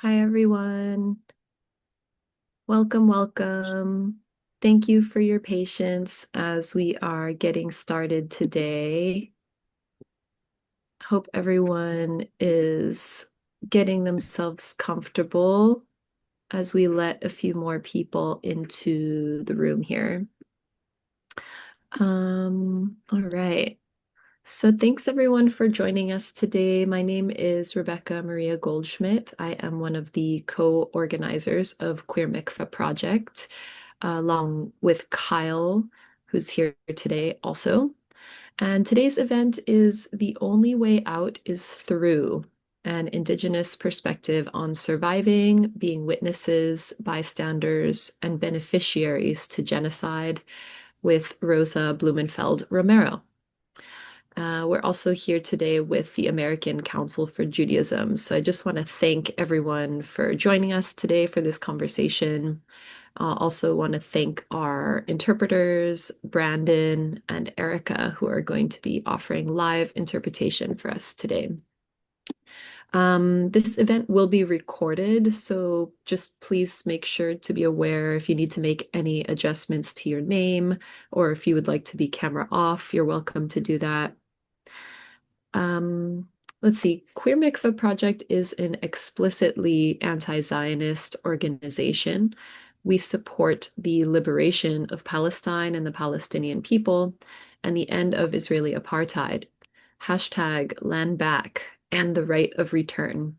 Hi, everyone. Welcome, welcome. Thank you for your patience as we are getting started today. Hope everyone is getting themselves comfortable as we let a few more people into the room here. All right. So thanks everyone for joining us today. My name is Rebecca Maria Goldschmidt. I am one of the co-organizers of Queer Mikvah Project, along with Kyle, who's here today also. And today's event is The Only Way Out is Through, an Indigenous perspective on surviving, being witnesses, bystanders, and beneficiaries to genocide with Rosa Blumenfeld-Romero. We're also here today with the American Council for Judaism. So I just want to thank everyone for joining us today for this conversation. I also want to thank our interpreters, Brandon and Erica, who are going to be offering live interpretation for us today. This event will be recorded, so just please make sure to be aware if you need to make any adjustments to your name or if you would like to be camera off, you're welcome to do that. Um, let's see. Queer Mikvah Project is an explicitly anti-Zionist organization. We support the liberation of Palestine and the Palestinian people and the end of Israeli apartheid. Hashtag land back and the right of return.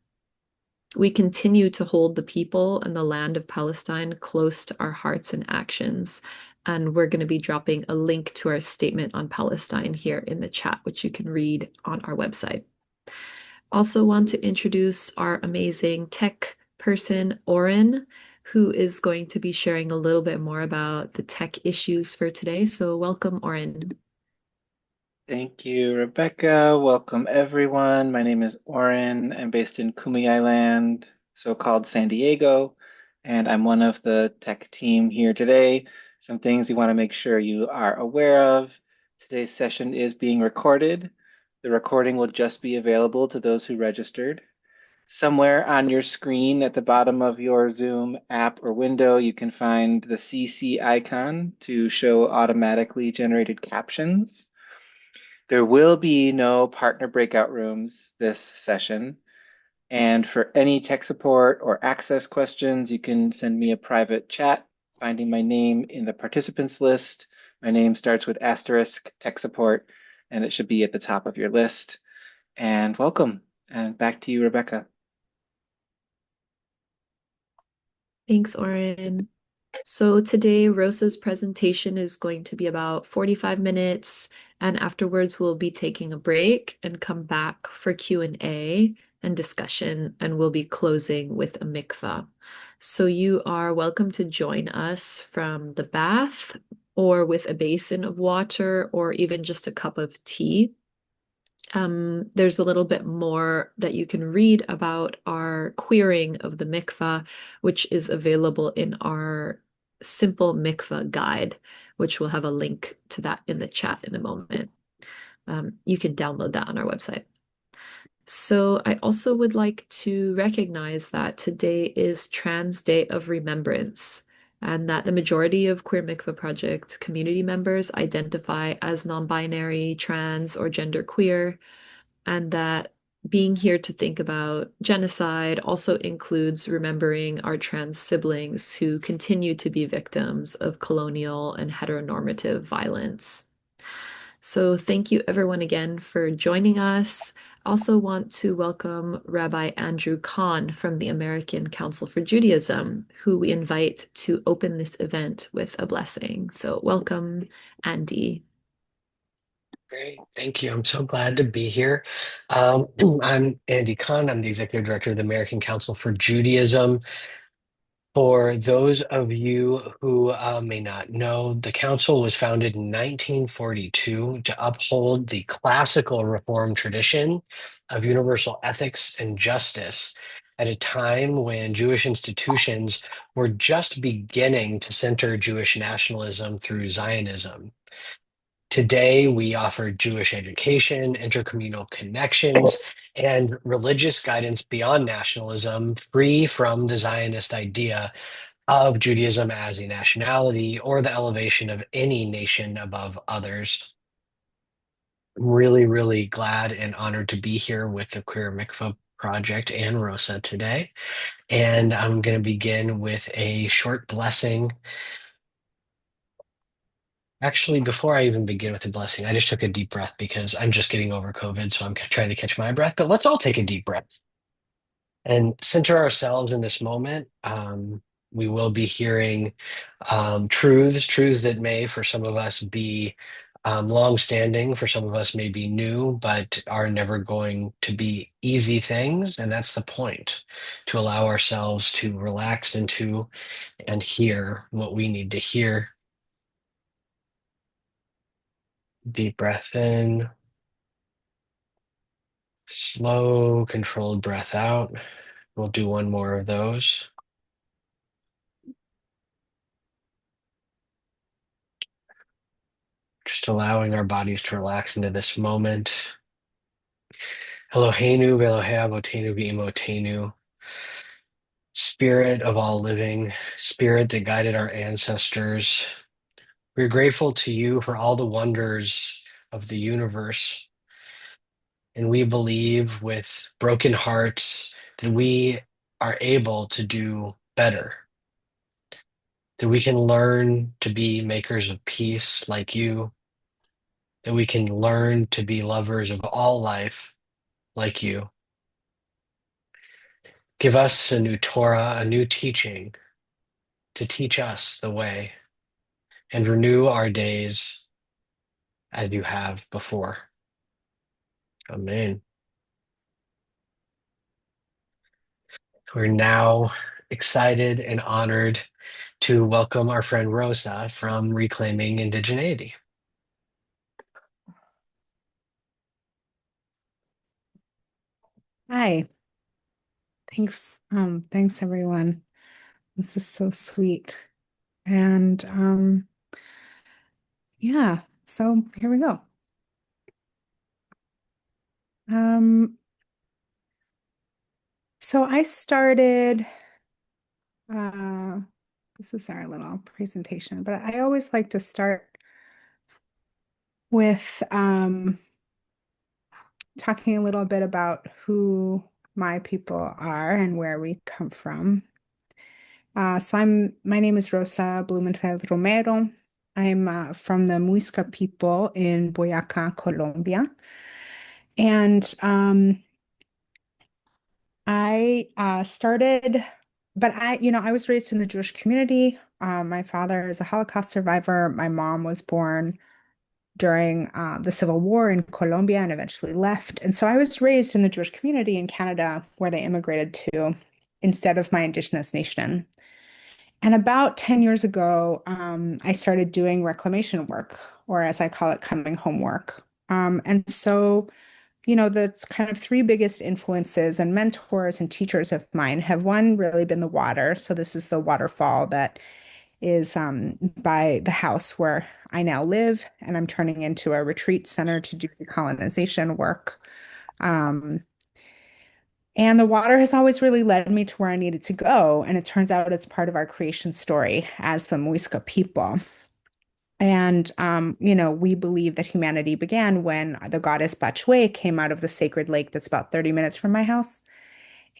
We continue to hold the people and the land of Palestine close to our hearts and actions. And we're going to be dropping a link to our statement on Palestine here in the chat, which you can read on our website. Also want to introduce our amazing tech person, Oren, who is going to be sharing a little bit more about the tech issues for today. So welcome, Oren. Thank you, Rebecca. Welcome, everyone. My name is Oren. I'm based in Kumi Island, so-called San Diego, and I'm one of the tech team here today. Some things we want to make sure you are aware of. Today's session is being recorded. The recording will just be available to those who registered. Somewhere on your screen at the bottom of your Zoom app or window, you can find the CC icon to show automatically generated captions. There will be no partner breakout rooms this session. And for any tech support or access questions, you can send me a private chat, finding my name in the participants list. My name starts with asterisk tech support, and it should be at the top of your list. And welcome. And back to you, Rebecca. Thanks, Oren. So today, Rosa's presentation is going to be about 45 minutes, and afterwards we'll be taking a break and come back for Q&A and discussion, and we'll be closing with a mikvah. So you are welcome to join us from the bath or with a basin of water or even just a cup of tea. There's a little bit more that you can read about our queering of the mikvah, which is available in our simple mikvah guide, which we'll have a link to that in the chat in a moment. You can download that on our website. So I also would like to recognize that today is Trans Day of Remembrance, and that the majority of Queer Mikvah Project community members identify as non-binary, trans, or genderqueer, and that being here to think about genocide also includes remembering our trans siblings who continue to be victims of colonial and heteronormative violence. So thank you everyone again for joining us. Also want to welcome Rabbi Andrew Kahn from the American Council for Judaism, who we invite to open this event with a blessing. So welcome, Andy. Great. Thank you. I'm so glad to be here. I'm Andy Kahn. I'm the Executive Director of the American Council for Judaism. For those of you who may not know, the council was founded in 1942 to uphold the classical Reform tradition of universal ethics and justice at a time when Jewish institutions were just beginning to center Jewish nationalism through Zionism. Today, we offer Jewish education, intercommunal connections, and religious guidance beyond nationalism, free from the Zionist idea of Judaism as a nationality or the elevation of any nation above others. I'm really, really glad and honored to be here with the Queer Mikvah Project and Rosa today. And I'm going to begin with a short blessing. Actually, before I even begin with the blessing, I just took a deep breath because I'm just getting over COVID, so I'm trying to catch my breath. But let's all take a deep breath and center ourselves in this moment. We will be hearing truths that may, for some of us, be long-standing, for some of us may be new, but are never going to be easy things. And that's the point, to allow ourselves to relax into and hear what we need to hear. Deep breath in, slow, controlled breath out. We'll do one more of those. Just allowing our bodies to relax into this moment. Eloheinu v'Elohei Avotenu v'Imotenu. Spirit of all living, spirit that guided our ancestors. We're grateful to you for all the wonders of the universe. And we believe with broken hearts that we are able to do better, that we can learn to be makers of peace like you, that we can learn to be lovers of all life like you. Give us a new Torah, a new teaching to teach us the way, and renew our days as you have before. Amen. We're now excited and honored to welcome our friend Rosa from Reclaiming Indigeneity. Hi. Thanks everyone. This is so sweet. And yeah, so here we go. Um, so I started this is our little presentation, but I always like to start with talking a little bit about who my people are and where we come from. My name is Rosa Blumenfeld-Romero. I'm from the Muisca people in Boyacá, Colombia. And I started, but I was raised in the Jewish community. My father is a Holocaust survivor. My mom was born during the Civil War in Colombia and eventually left. And so I was raised in the Jewish community in Canada where they immigrated to instead of my Indigenous nation. And about 10 years ago, I started doing reclamation work, or as I call it, coming home work. And so, the kind of three biggest influences and mentors and teachers of mine have one really been the water. So this is the waterfall that is by the house where I now live, and I'm turning into a retreat center to do decolonization work. Um, and the water has always really led me to where I needed to go. And it turns out it's part of our creation story as the Muisca people. And, we believe that humanity began when the goddess Bachelor came out of the sacred lake that's about 30 minutes from my house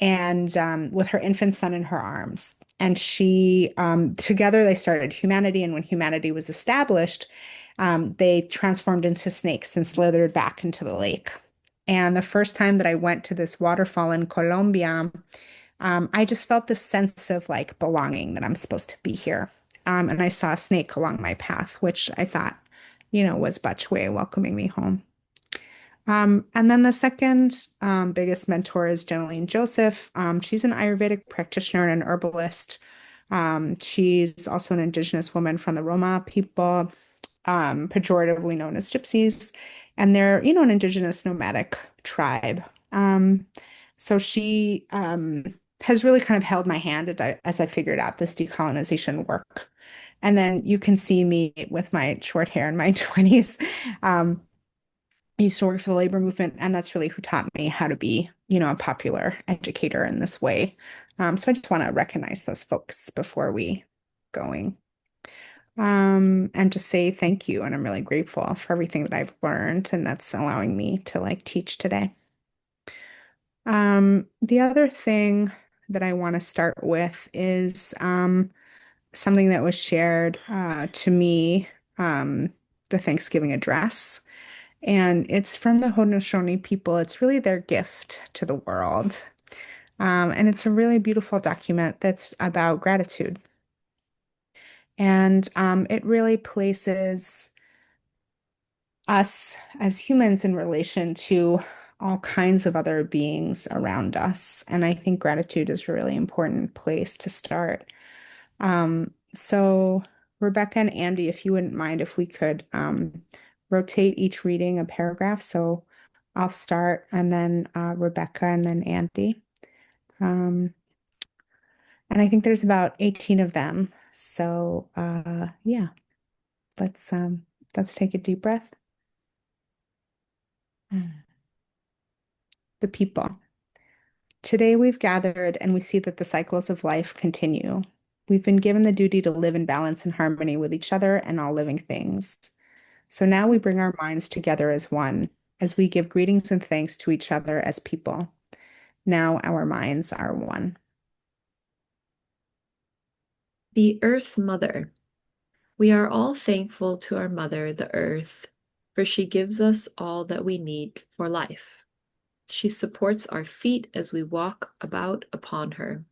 and with her infant son in her arms. And together they started humanity. And when humanity was established, they transformed into snakes and slithered back into the lake. And the first time that I went to this waterfall in Colombia, I just felt this sense of like belonging that I'm supposed to be here. And I saw a snake along my path, which I thought, was Bachwe welcoming me home. And then the second biggest mentor is Jeneline Joseph. She's an Ayurvedic practitioner and an herbalist. She's also an Indigenous woman from the Roma people, pejoratively known as gypsies. And they're, an Indigenous nomadic tribe. So she has really kind of held my hand as I figured out this decolonization work. And then you can see me with my short hair in my 20s. Um, I used to work for the labor movement, and that's really who taught me how to be, a popular educator in this way. So I just want to recognize those folks before we going. And just say thank you. And I'm really grateful for everything that I've learned, and that's allowing me to like teach today. The other thing that I want to start with is something that was shared to me, um, the Thanksgiving address. And it's from the Haudenosaunee people. It's really their gift to the world. And it's a really beautiful document that's about gratitude. And it really places us as humans in relation to all kinds of other beings around us. And I think gratitude is a really important place to start. So Rebecca and Andy, if you wouldn't mind, if we could rotate each reading a paragraph. So I'll start and then Rebecca and then Andy. Um, and I think there's about 18 of them. So yeah, let's let's take a deep breath. The people. Today we've gathered and we see that the cycles of life continue. We've been given the duty to live in balance and harmony with each other and all living things. So now we bring our minds together as one, as we give greetings and thanks to each other as people. Now our minds are one. The Earth Mother. We are all thankful to our mother, the earth, for she gives us all that we need for life. She supports our feet as we walk about upon her.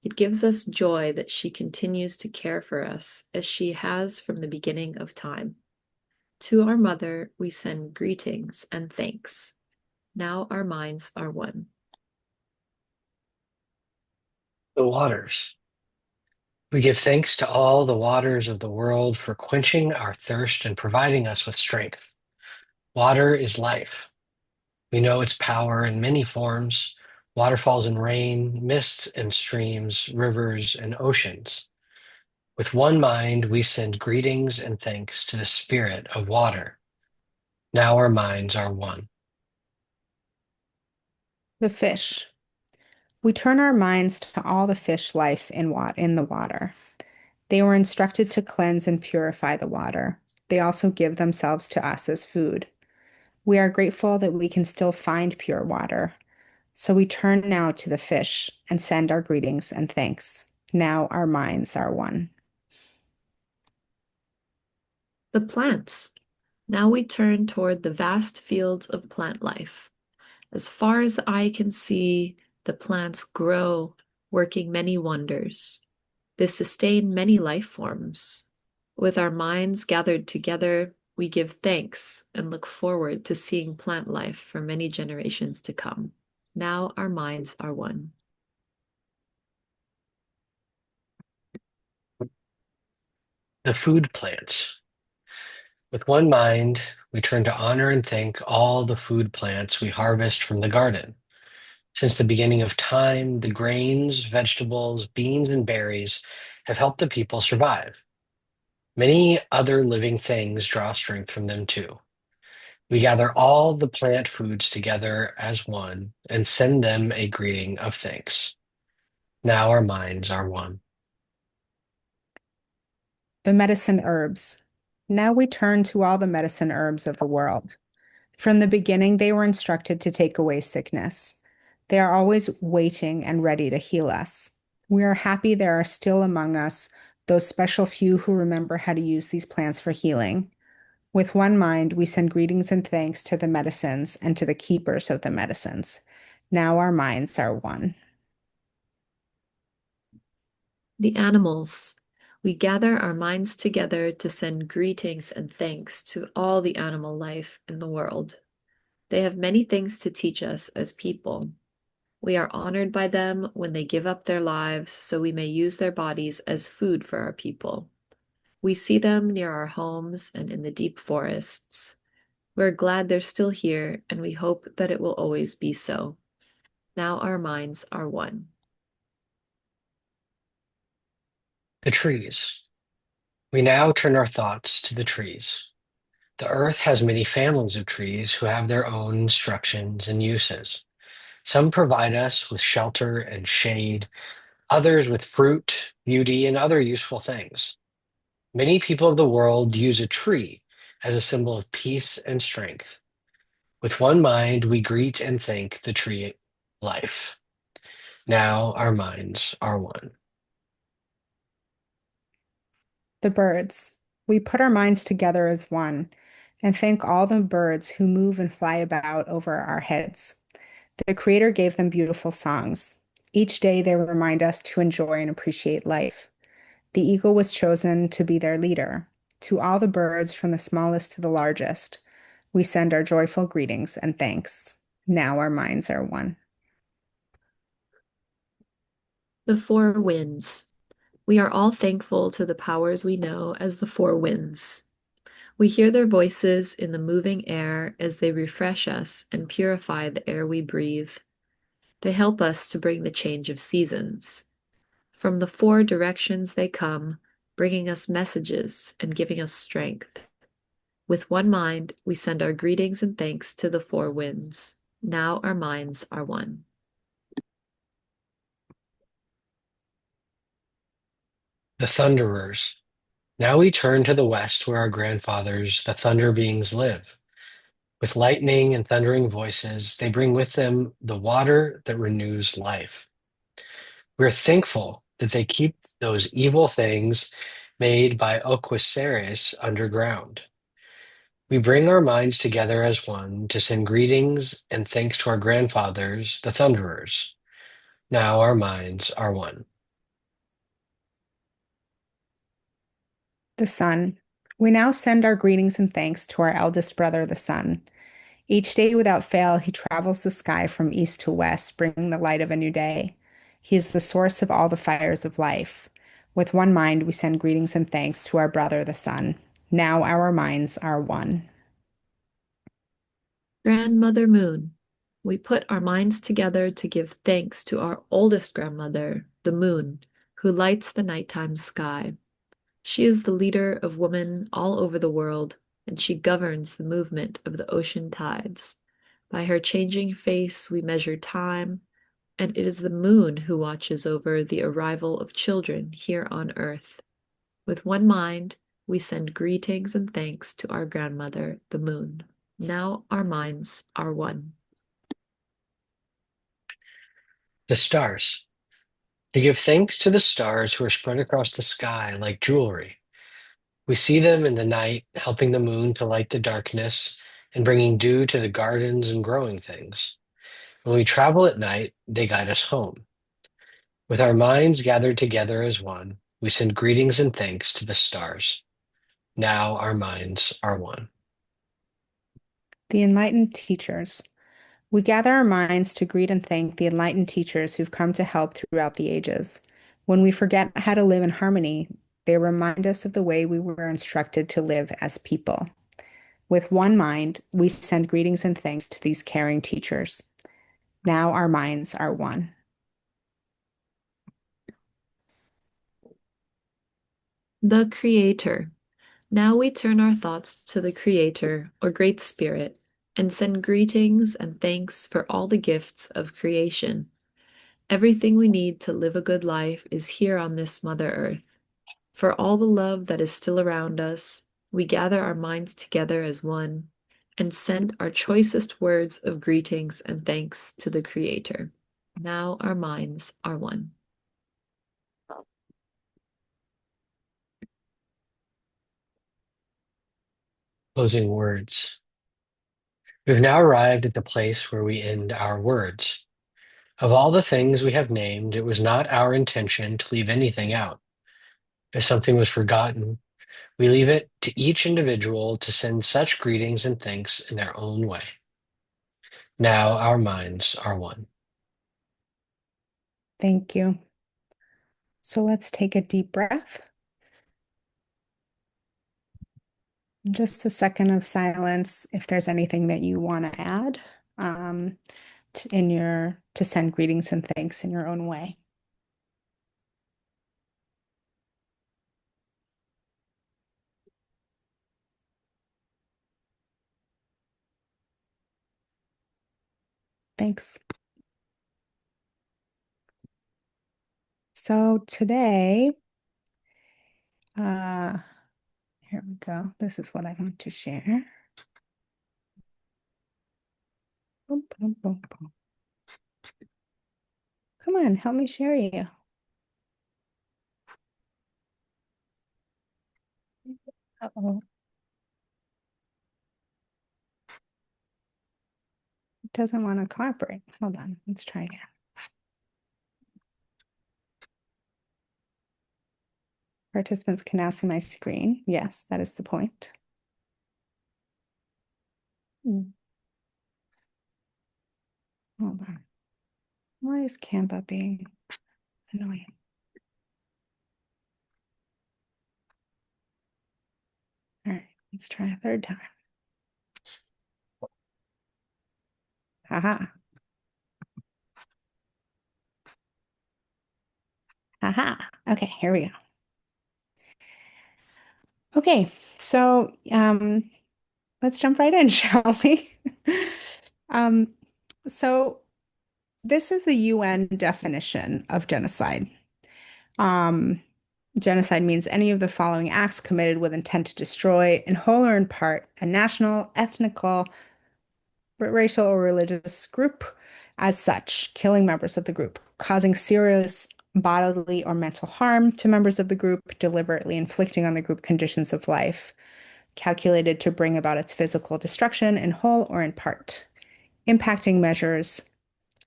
It gives us joy that she continues to care for us as she has from the beginning of time. To our mother, we send greetings and thanks. Now our minds are one. The waters. We give thanks to all the waters of the world for quenching our thirst and providing us with strength. Water is life. We know its power in many forms: waterfalls and rain, mists and streams, rivers and oceans. With one mind, we send greetings and thanks to the spirit of water. Now our minds are one. The fish. We turn our minds to all the fish life in the water. They were instructed to cleanse and purify the water. They also give themselves to us as food. We are grateful that we can still find pure water. So we turn now to the fish and send our greetings and thanks. Now our minds are one. The plants. Now we turn toward the vast fields of plant life. As far as the eye can see, the plants grow, working many wonders. They sustain many life forms. With our minds gathered together, we give thanks and look forward to seeing plant life for many generations to come. Now our minds are one. The food plants. With one mind, we turn to honor and thank all the food plants we harvest from the garden. Since the beginning of time, the grains, vegetables, beans, and berries have helped the people survive. Many other living things draw strength from them too. We gather all the plant foods together as one and send them a greeting of thanks. Now our minds are one. The medicine herbs. Now we turn to all the medicine herbs of the world. From the beginning, they were instructed to take away sickness. They are always waiting and ready to heal us. We are happy there are still among us those special few who remember how to use these plants for healing. With one mind, we send greetings and thanks to the medicines and to the keepers of the medicines. Now our minds are one. The animals. We gather our minds together to send greetings and thanks to all the animal life in the world. They have many things to teach us as people. We are honored by them when they give up their lives so we may use their bodies as food for our people. We see them near our homes and in the deep forests. We're glad they're still here, and we hope that it will always be so. Now our minds are one. The trees. We now turn our thoughts to the trees. The earth has many families of trees who have their own instructions and uses. Some provide us with shelter and shade, others with fruit, beauty, and other useful things. Many people of the world use a tree as a symbol of peace and strength. With one mind, we greet and thank the tree life. Now our minds are one. The birds. We put our minds together as one and thank all the birds who move and fly about over our heads. The Creator gave them beautiful songs. Each day they remind us to enjoy and appreciate life. The eagle was chosen to be their leader. To all the birds, from the smallest to the largest, we send our joyful greetings and thanks. Now our minds are one. The four winds. We are all thankful to the powers we know as the four winds. We hear their voices in the moving air as they refresh us and purify the air we breathe. They help us to bring the change of seasons. From the four directions they come, bringing us messages and giving us strength. With one mind, we send our greetings and thanks to the four winds. Now our minds are one. The thunderers. Now we turn to the west where our grandfathers, the thunder beings, live. With lightning and thundering voices, they bring with them the water that renews life. We're thankful that they keep those evil things made by Oquaceres underground. We bring our minds together as one to send greetings and thanks to our grandfathers, the thunderers. Now our minds are one. The sun. We now send our greetings and thanks to our eldest brother, the sun. Each day without fail, he travels the sky from east to west, bringing the light of a new day. He is the source of all the fires of life. With one mind, we send greetings and thanks to our brother, the sun. Now our minds are one. Grandmother Moon. We put our minds together to give thanks to our oldest grandmother, the moon, who lights the nighttime sky. She is the leader of women all over the world, and she governs the movement of the ocean tides. By her changing face, we measure time, and it is the moon who watches over the arrival of children here on earth. With one mind, we send greetings and thanks to our grandmother, the moon. Now our minds are one. The stars. To give thanks to the stars who are spread across the sky like jewelry. We see them in the night, helping the moon to light the darkness and bringing dew to the gardens and growing things. When we travel at night, they guide us home. With our minds gathered together as one, we send greetings and thanks to the stars. Now our minds are one. The enlightened teachers. We gather our minds to greet and thank the enlightened teachers who've come to help throughout the ages. When we forget how to live in harmony, they remind us of the way we were instructed to live as people. With one mind, we send greetings and thanks to these caring teachers. Now our minds are one. The Creator. Now we turn our thoughts to the Creator, or Great Spirit, and send greetings and thanks for all the gifts of creation. Everything we need to live a good life is here on this Mother Earth. For all the love that is still around us, we gather our minds together as one and send our choicest words of greetings and thanks to the Creator. Now our minds are one. Closing words. We've now arrived at the place where we end our words. Of all the things we have named, it was not our intention to leave anything out. If something was forgotten, we leave it to each individual to send such greetings and thanks in their own way. Now our minds are one. Thank you. So let's take a deep breath. Just a second of silence if there's anything that you want to add to send greetings and thanks in your own way. Thanks. So today, here we go. This is what I want to share. Boom, boom, boom, boom. Come on, help me share you. Uh-oh. It doesn't want to cooperate. Hold on, let's try again. Participants can now see my screen. Yes, that is the point. Hold on. Why is Canva being annoying? All right, let's try a third time. Haha. Haha. Okay, here we go. Okay, so let's jump right in, shall we? Um, so this is the UN definition of genocide. Genocide means any of the following acts committed with intent to destroy, in whole or in part, a national, ethnical, racial, or religious group as such, killing members of the group, causing serious bodily or mental harm to members of the group, deliberately inflicting on the group conditions of life calculated to bring about its physical destruction in whole or in part, impacting measures,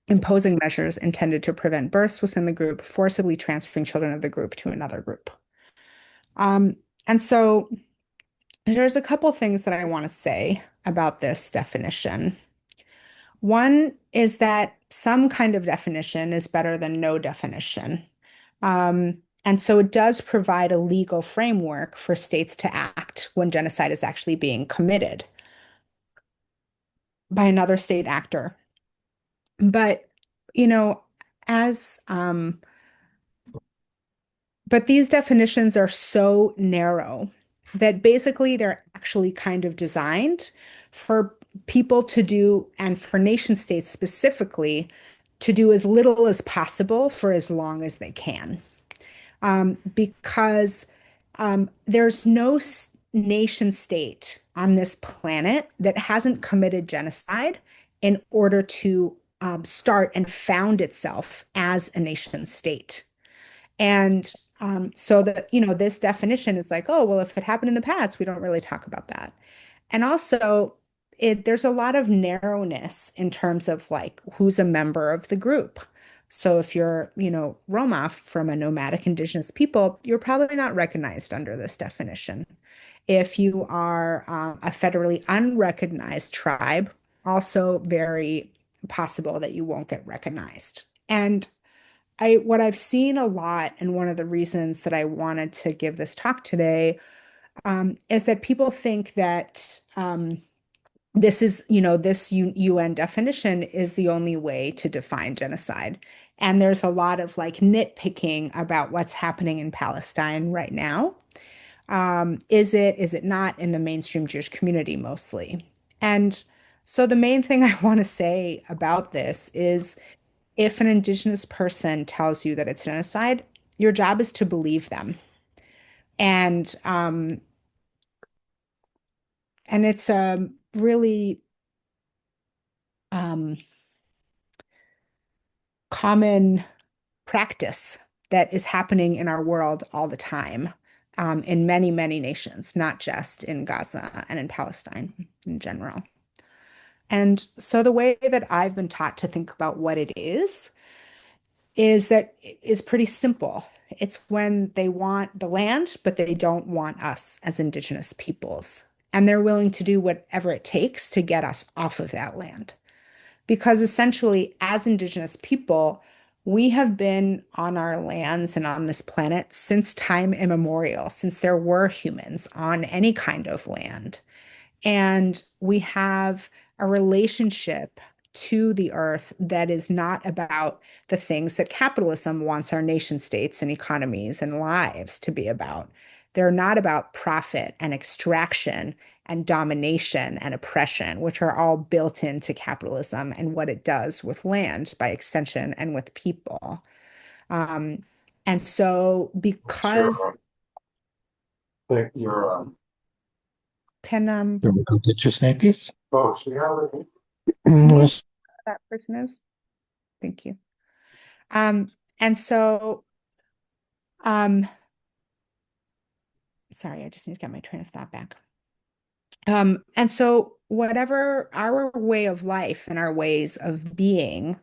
imposing measures intended to prevent births within the group, forcibly transferring children of the group to another group. And so there's a couple things that I want to say about this definition. One is that some kind of definition is better than no definition. And so it does provide a legal framework for states to act when genocide is actually being committed by another state actor. But, you know, as but these definitions are so narrow that basically they're actually kind of designed for people to do, and for nation states specifically, to do as little as possible for as long as they can. Because there's no nation state on this planet that hasn't committed genocide in order to start and found itself as a nation state. And so that, you know, this definition is like, oh, well, if it happened in the past, we don't really talk about that. And also, there's a lot of narrowness in terms of like who's a member of the group. So if you're, you know, Roma from a nomadic indigenous people, you're probably not recognized under this definition. If you are a federally unrecognized tribe, also very possible that you won't get recognized. And what I've seen a lot, and one of the reasons that I wanted to give this talk today, is that people think that this is, you know, this UN definition is the only way to define genocide. And there's a lot of like nitpicking about what's happening in Palestine right now. Is it not in the mainstream Jewish community mostly? And so the main thing I want to say about this is if an indigenous person tells you that it's genocide, your job is to believe them. And it's a really common practice that is happening in our world all the time, in many, many nations, not just in Gaza and in Palestine in general. And so the way that I've been taught to think about what it is that it is pretty simple. It's when they want the land, but they don't want us as indigenous peoples. And they're willing to do whatever it takes to get us off of that land. Because essentially, as indigenous people, we have been on our lands and on this planet since time immemorial, since there were humans on any kind of land. And we have a relationship to the earth that is not about the things that capitalism wants our nation states and economies and lives to be about. They're not about profit and extraction and domination and oppression, which are all built into capitalism and what it does with land by extension and with people. Um, and so because Your can Can we go get your snackies? can you Mm, that person is? Thank you. Um, and so um sorry, I just need to get my train of thought back. And so whatever our way of life and our ways of being,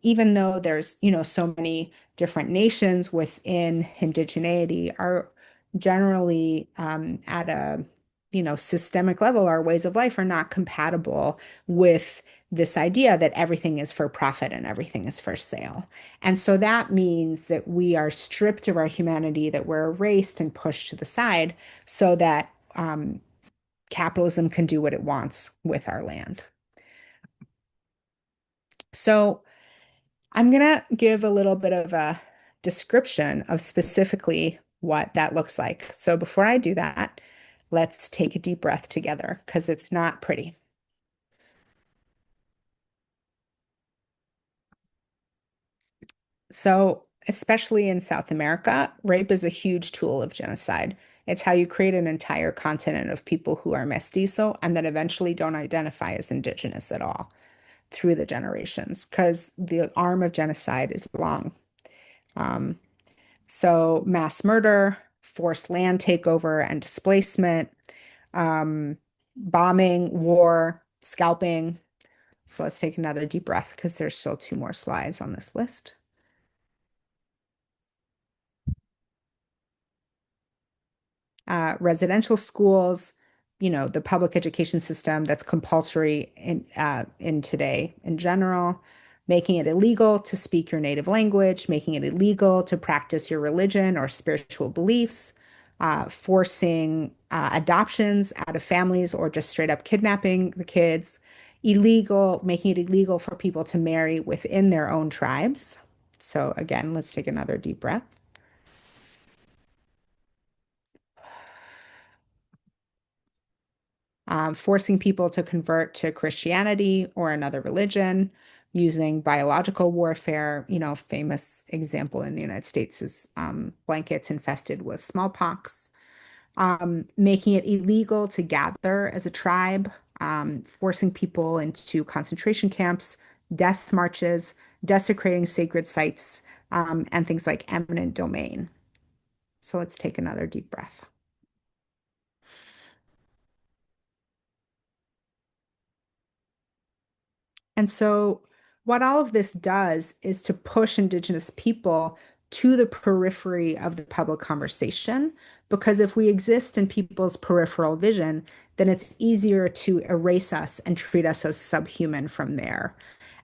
even though there's, so many different nations within indigeneity, are generally at a, systemic level, our ways of life are not compatible with this idea that everything is for profit and everything is for sale. And so that means that we are stripped of our humanity, that we're erased and pushed to the side so that capitalism can do what it wants with our land. So I'm going to give a little bit of a description of specifically what that looks like. So before I do that, let's take a deep breath together because it's not pretty. So, especially in South America, rape is a huge tool of genocide. It's how you create an entire continent of people who are mestizo and that eventually don't identify as indigenous at all through the generations because the arm of genocide is long. Um, so mass murder, forced land takeover and displacement, um, bombing, war, scalping. So let's take another deep breath because there's still two more slides on this list. Residential schools, the public education system that's compulsory in today in general, making it illegal to speak your native language, making it illegal to practice your religion or spiritual beliefs, forcing adoptions out of families or just straight up kidnapping the kids, illegal, making it illegal for people to marry within their own tribes. So again, let's take another deep breath. Forcing people to convert to Christianity or another religion using biological warfare. Famous example in the United States is blankets infested with smallpox, making it illegal to gather as a tribe, forcing people into concentration camps, death marches, desecrating sacred sites, and things like eminent domain. So let's take another deep breath. And so, what all of this does is to push Indigenous people to the periphery of the public conversation. Because if we exist in people's peripheral vision, then it's easier to erase us and treat us as subhuman from there.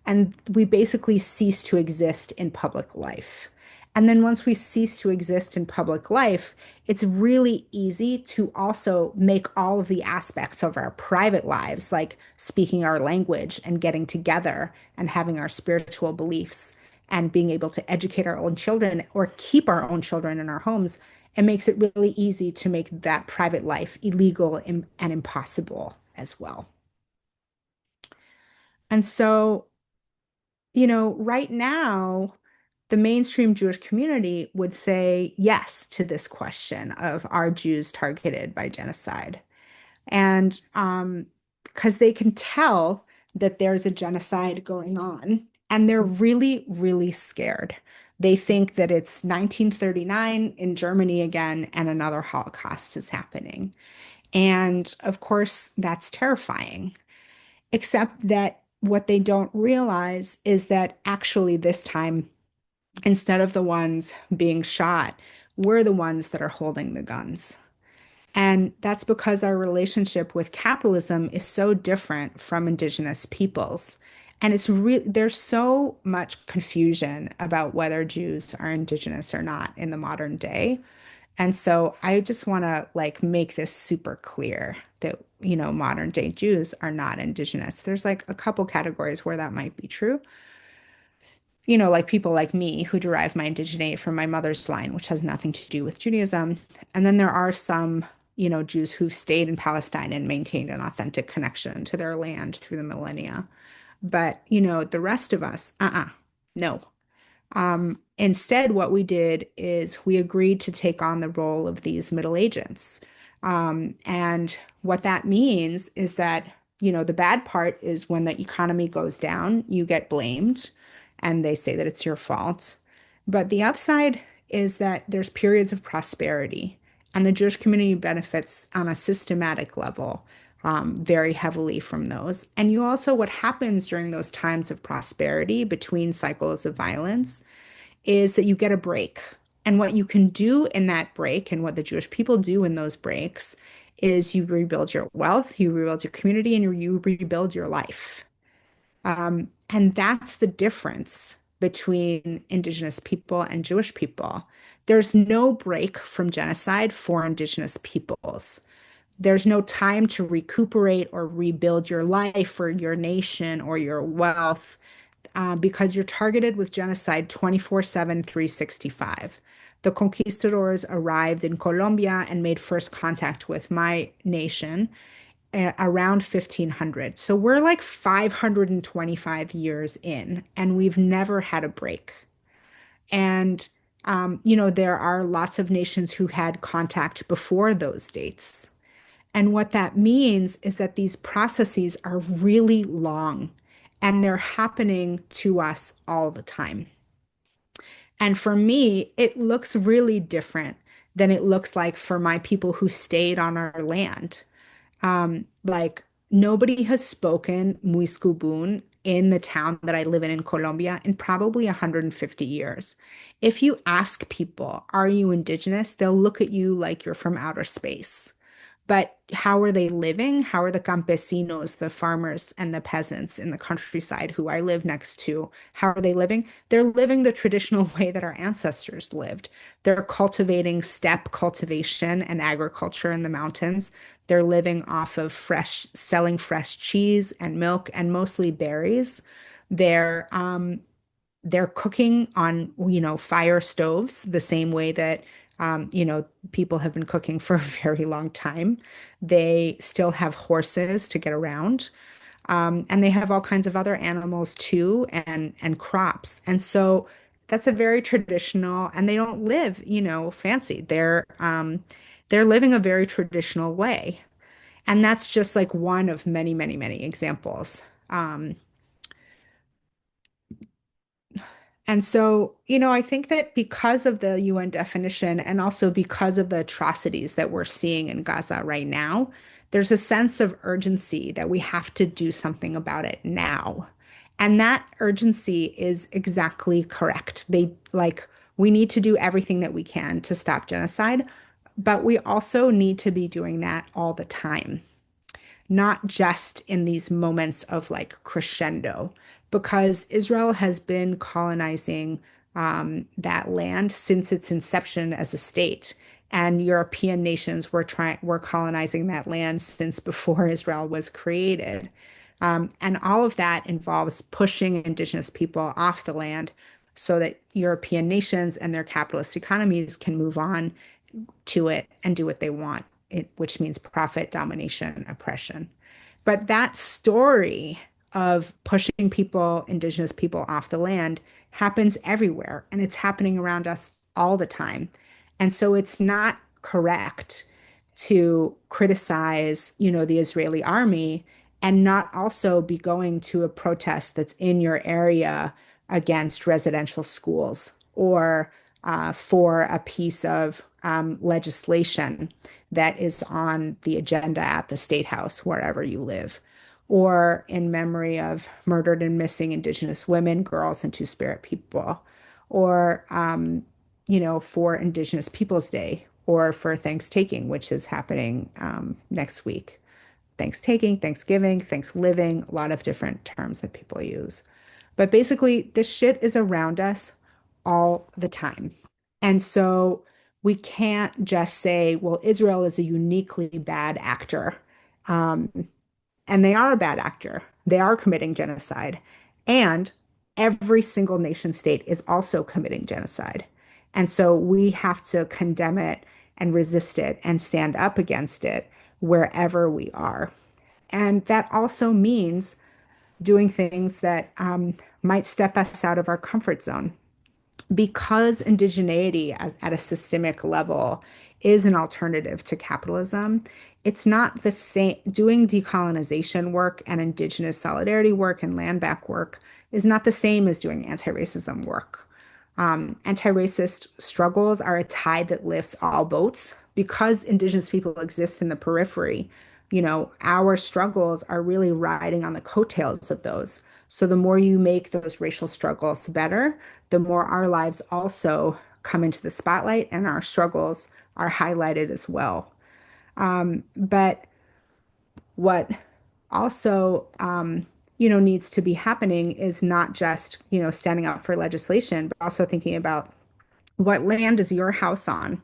And we basically cease to exist in public life. And then once we cease to exist in public life, it's really easy to also make all of the aspects of our private lives, like speaking our language and getting together and having our spiritual beliefs and being able to educate our own children or keep our own children in our homes. It makes it really easy to make that private life illegal and impossible as well. And so right now, the mainstream Jewish community would say yes to this question of are Jews targeted by genocide? And because they can tell that there's a genocide going on, and they're really, really scared. They think that it's 1939 in Germany again, and another Holocaust is happening. And of course, that's terrifying. Except that what they don't realize is that actually, this time, instead of the ones being shot, we're the ones that are holding the guns. And that's because our relationship with capitalism is so different from Indigenous peoples. And there's so much confusion about whether Jews are Indigenous or not in the modern day. And so I just want to make this super clear that, modern day Jews are not Indigenous. There's like a couple categories where that might be true. like people like me who derive my indigeneity from my mother's line, which has nothing to do with Judaism. And then there are some, Jews who've stayed in Palestine and maintained an authentic connection to their land through the millennia. But, the rest of us, no. Instead, what we did is we agreed to take on the role of these middle agents. And what that means is that, the bad part is when the economy goes down, you get blamed and they say that it's your fault. But the upside is that there's periods of prosperity and the Jewish community benefits on a systematic level very heavily from those. And you also, what happens during those times of prosperity between cycles of violence is that you get a break. And what you can do in that break, and what the Jewish people do in those breaks, is you rebuild your wealth, you rebuild your community, and you rebuild your life. And that's the difference between Indigenous people and Jewish people. There's no break from genocide for Indigenous peoples. There's no time to recuperate or rebuild your life or your nation or your wealth because you're targeted with genocide 24/7, 365. The conquistadors arrived in Colombia and made first contact with my nation around 1500. So we're like 525 years in, and we've never had a break. And, there are lots of nations who had contact before those dates. And what that means is that these processes are really long and they're happening to us all the time. And for me, it looks really different than it looks like for my people who stayed on our land. Like nobody has spoken Muisca in the town that I live in Colombia in probably 150 years. If you ask people, are you indigenous? They'll look at you like you're from outer space. But how are they living? How are the campesinos, the farmers and the peasants in the countryside who I live next to, how are they living? They're living the traditional way that our ancestors lived. They're cultivating steppe cultivation and agriculture in the mountains. They're living off of selling fresh cheese and milk and mostly berries. They're they're cooking on, fire stoves the same way that, people have been cooking for a very long time. They still have horses to get around. And they have all kinds of other animals too, and crops. And so that's a very traditional, and they don't live, fancy. They're living a very traditional way. And that's just like one of many, many, many examples. Um, And so, I think that because of the UN definition and also because of the atrocities that we're seeing in Gaza right now, there's a sense of urgency that we have to do something about it now. And that urgency is exactly correct. We need to do everything that we can to stop genocide, but we also need to be doing that all the time, not just in these moments of like crescendo, because Israel has been colonizing that land since its inception as a state. And European nations were colonizing that land since before Israel was created. And all of that involves pushing indigenous people off the land so that European nations and their capitalist economies can move on to it and do what they want, which means profit, domination, oppression. But that story of pushing people, indigenous people off the land happens everywhere and it's happening around us all the time. And so it's not correct to criticize, the Israeli army and not also be going to a protest that's in your area against residential schools or for a piece of legislation that is on the agenda at the State House, wherever you live, or in memory of murdered and missing Indigenous women, girls, and Two-Spirit people, or, for Indigenous Peoples Day, or for Thanksgiving, which is happening next week. Thanksgiving, Thanksgiving, Thanksgiving, a lot of different terms that people use. But basically, this shit is around us all the time. And so we can't just say, well, Israel is a uniquely bad actor. Um, and they are a bad actor. They are committing genocide. And every single nation state is also committing genocide. And so we have to condemn it and resist it and stand up against it wherever we are. And that also means doing things that might step us out of our comfort zone because indigeneity at a systemic level is an alternative to capitalism. It's not the same. Doing decolonization work and indigenous solidarity work and land back work is not the same as doing anti-racism work. Anti-racist struggles are a tide that lifts all boats because indigenous people exist in the periphery. Our struggles are really riding on the coattails of those. So the more you make those racial struggles better, the more our lives also come into the spotlight and our struggles are highlighted as well. But what also, needs to be happening is not just, standing up for legislation, but also thinking about what land is your house on?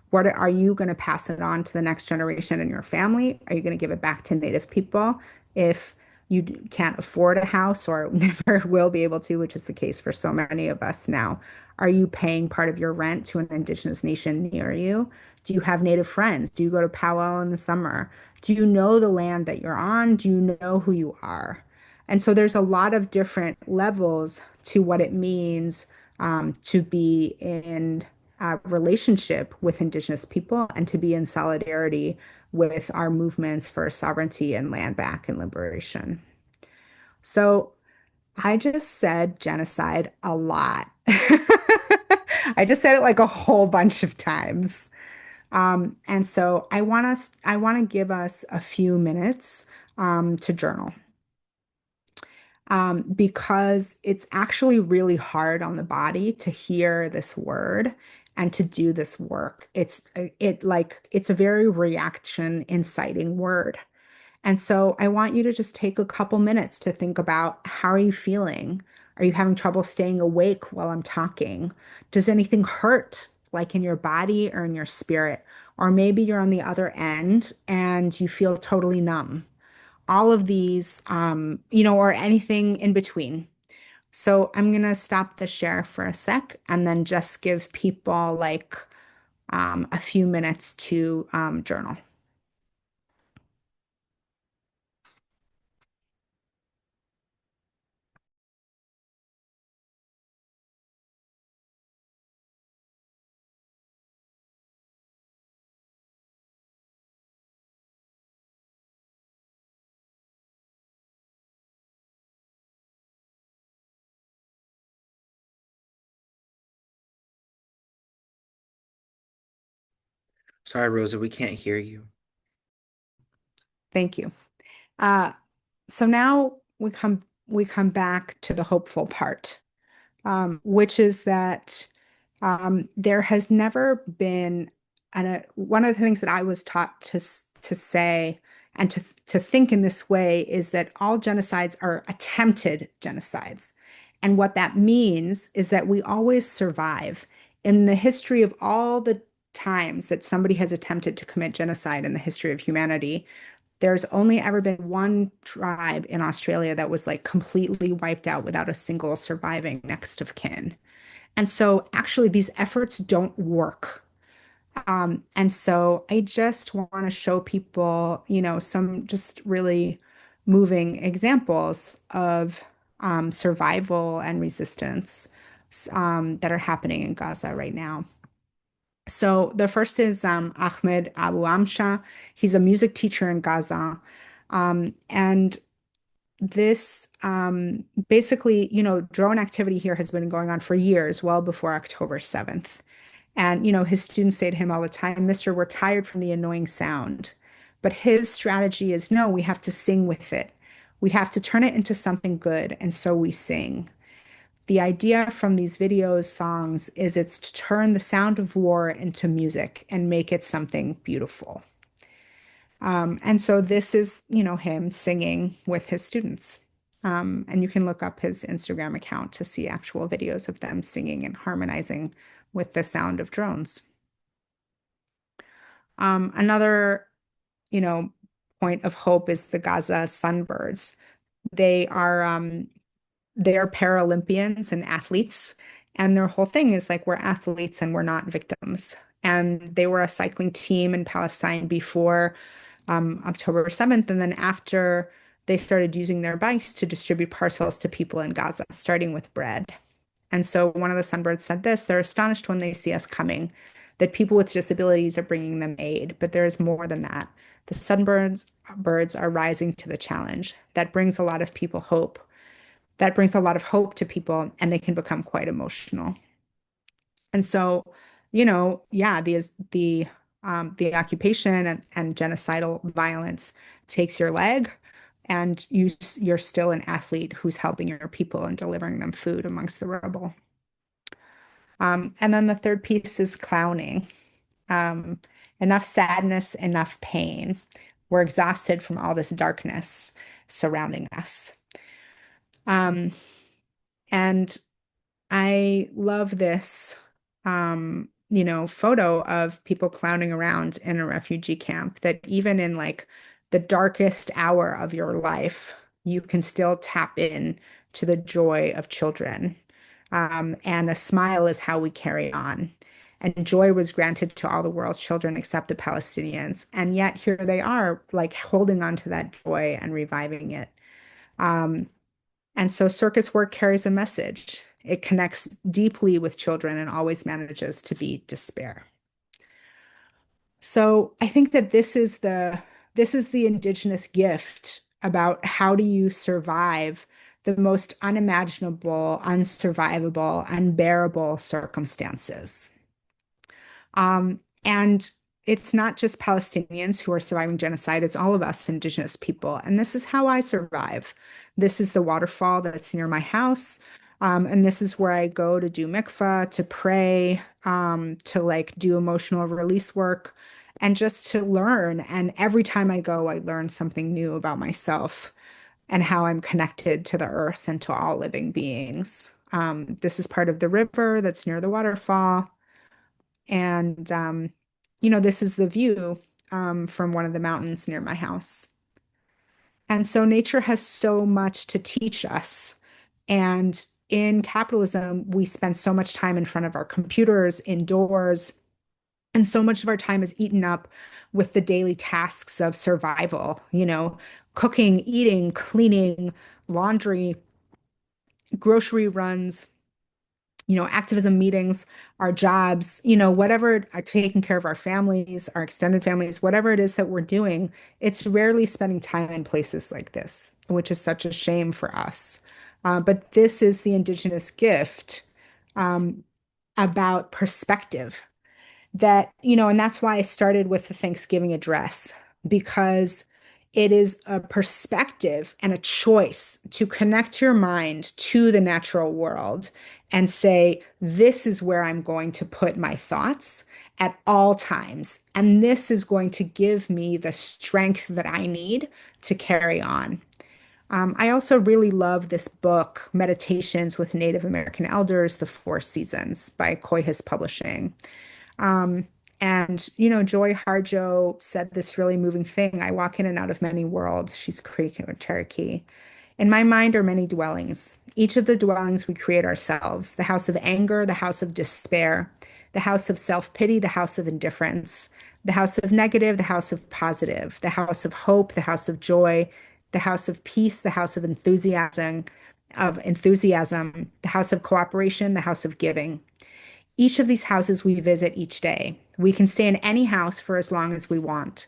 What are you going to pass it on to the next generation in your family? Are you going to give it back to Native people if you can't afford a house or never will be able to, which is the case for so many of us now? Are you paying part of your rent to an Indigenous nation near you? Do you have Native friends? Do you go to powwow in the summer? Do you know the land that you're on? Do you know who you are? And so there's a lot of different levels to what it means to be in a relationship with Indigenous people and to be in solidarity with our movements for sovereignty and land back and liberation. So I just said genocide a lot. I just said it like a whole bunch of times. And so I want to give us a few minutes to journal because it's actually really hard on the body to hear this word and to do this work. It's a very reaction inciting word. And so I want you to just take a couple minutes to think about, how are you feeling? Are you having trouble staying awake while I'm talking? Does anything hurt, like in your body or in your spirit? Or maybe you're on the other end and you feel totally numb. All of these, or anything in between. So I'm going to stop the share for a sec and then just give people like a few minutes to journal. Sorry, Rosa, we can't hear you. Thank you. Uh, so now we come back to the hopeful part, which is that there has never been, and one of the things that I was taught to say and to think in this way is that all genocides are attempted genocides. And what that means is that we always survive. In the history of all the times that somebody has attempted to commit genocide in the history of humanity, there's only ever been one tribe in Australia that was like completely wiped out without a single surviving next of kin. And so actually these efforts don't work. And so I just want to show people, some just really moving examples of survival and resistance that are happening in Gaza right now. So the first is Ahmed Abu Amsha. He's a music teacher in Gaza. And this basically, drone activity here has been going on for years, well before October 7th. And, his students say to him all the time, Mister, we're tired from the annoying sound. But his strategy is no, we have to sing with it. We have to turn it into something good. And so we sing. The idea from these videos, songs, is it's to turn the sound of war into music and make it something beautiful. And so this is, him singing with his students. And you can look up his Instagram account to see actual videos of them singing and harmonizing with the sound of drones. Another, you know, point of hope is the Gaza sunbirds. They are they're Paralympians and athletes. And their whole thing is like, we're athletes and we're not victims. And they were a cycling team in Palestine before October 7th. And then after, they started using their bikes to distribute parcels to people in Gaza, starting with bread. And so one of the sunbirds said this, they're astonished when they see us coming, that people with disabilities are bringing them aid, but there is more than that. The sunbirds are rising to the challenge. That brings a lot of people hope. That brings a lot of hope to people, and they can become quite emotional. And so, yeah, the occupation and genocidal violence takes your leg, and you're still an athlete who's helping your people and delivering them food amongst the rubble. And then the third piece is clowning. Um, Enough sadness, enough pain. We're exhausted from all this darkness surrounding us. Um, and I love this, photo of people clowning around in a refugee camp, that even in like the darkest hour of your life, you can still tap in to the joy of children. And a smile is how we carry on. And joy was granted to all the world's children except the Palestinians. And yet here they are, like holding on to that joy and reviving it. Um, and so circus work carries a message. It connects deeply with children and always manages to beat despair. So I think that this is the Indigenous gift about how do you survive the most unimaginable, unsurvivable, unbearable circumstances. And it's not just Palestinians who are surviving genocide, it's all of us Indigenous people. And this is how I survive. This is the waterfall that's near my house. And this is where I go to do mikvah, to pray, to like do emotional release work, and just to learn. And every time I go, I learn something new about myself and how I'm connected to the earth and to all living beings. This is part of the river that's near the waterfall. And, this is the view from one of the mountains near my house. And so nature has so much to teach us. And in capitalism, we spend so much time in front of our computers, indoors, and so much of our time is eaten up with the daily tasks of survival, cooking, eating, cleaning, laundry, grocery runs, activism meetings, our jobs, whatever, taking care of our families, our extended families, whatever it is that we're doing, it's rarely spending time in places like this, which is such a shame for us. But this is the Indigenous gift um, about perspective and that's why I started with the Thanksgiving address, because it is a perspective and a choice to connect your mind to the natural world and say, this is where I'm going to put my thoughts at all times. And this is going to give me the strength that I need to carry on. I also really love this book, Meditations with Native American Elders, The Four Seasons by Coihis Publishing. Um, Joy Harjo said this really moving thing. I walk in and out of many worlds. She's Creek or Cherokee. In my mind are many dwellings. Each of the dwellings we create ourselves: the house of anger, the house of despair, the house of self-pity, the house of indifference, the house of negative, the house of positive, the house of hope, the house of joy, the house of peace, the house of enthusiasm, the house of cooperation, the house of giving. Each of these houses we visit each day. We can stay in any house for as long as we want.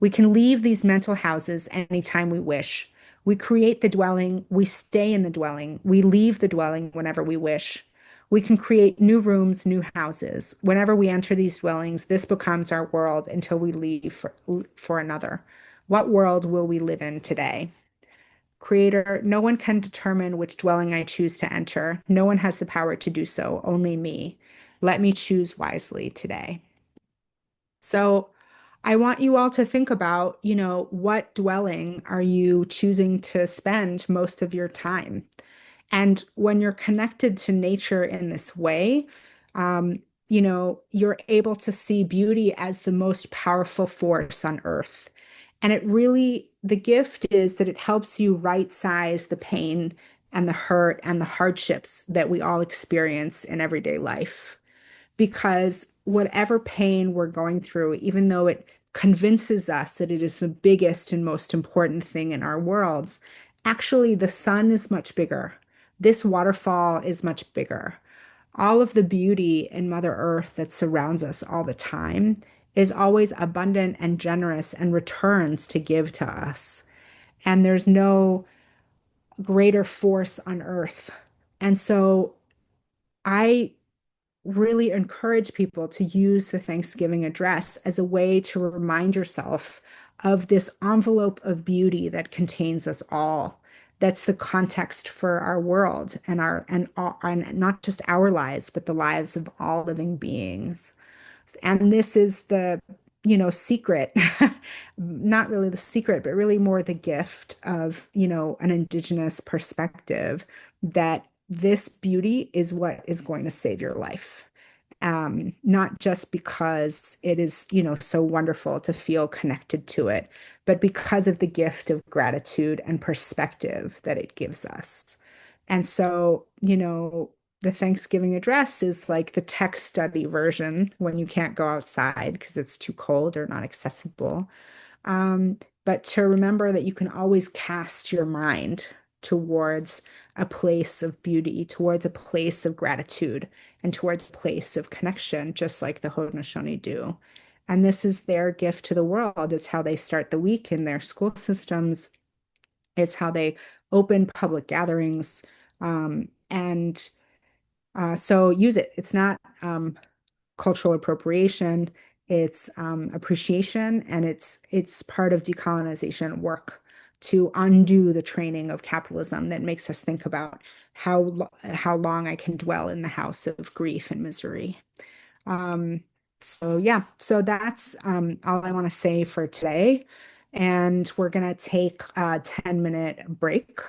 We can leave these mental houses anytime we wish. We create the dwelling, we stay in the dwelling, we leave the dwelling whenever we wish. We can create new rooms, new houses. Whenever we enter these dwellings, this becomes our world until we leave for another. What world will we live in today? Creator, no one can determine which dwelling I choose to enter. No one has the power to do so, only me. Let me choose wisely today. So I want you all to think about, what dwelling are you choosing to spend most of your time? And when you're connected to nature in this way, you're able to see beauty as the most powerful force on earth. And the gift is that it helps you right size the pain and the hurt and the hardships that we all experience in everyday life. Because whatever pain we're going through, even though it convinces us that it is the biggest and most important thing in our worlds, actually the sun is much bigger. This waterfall is much bigger. All of the beauty in Mother Earth that surrounds us all the time is always abundant and generous and returns to give to us. And there's no greater force on earth. And so I really encourage people to use the Thanksgiving address as a way to remind yourself of this envelope of beauty that contains us all. That's the context for our world and and not just our lives, but the lives of all living beings. And this is the, secret, not really the secret, but really more the gift of, an Indigenous perspective that this beauty is what is going to save your life. Not just because it is, so wonderful to feel connected to it, but because of the gift of gratitude and perspective that it gives us. And so, the Thanksgiving address is like the tech study version when you can't go outside because it's too cold or not accessible. But to remember that you can always cast your mind towards a place of beauty, towards a place of gratitude, and towards a place of connection, just like the Haudenosaunee do. And this is their gift to the world. It's how they start the week in their school systems. It's how they open public gatherings. And so use it. It's not cultural appropriation, it's appreciation, and it's part of decolonization work to undo the training of capitalism that makes us think about how long I can dwell in the house of grief and misery. Um, so yeah, so that's all I want to say for today. And we're gonna take a 10-minute break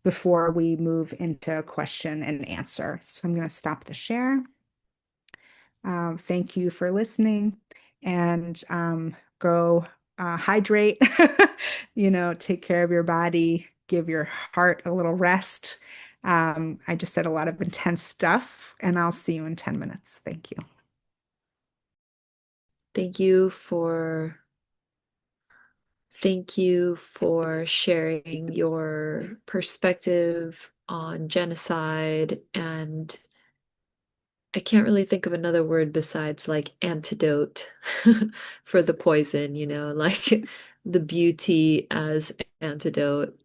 before we move into question and answer. So I'm gonna stop the share. Thank you for listening and go hydrate, take care of your body, give your heart a little rest. I just said a lot of intense stuff, and I'll see you in 10 minutes. Thank you. Thank you for sharing your perspective on genocide, and I can't really think of another word besides like antidote for the poison, like the beauty as antidote.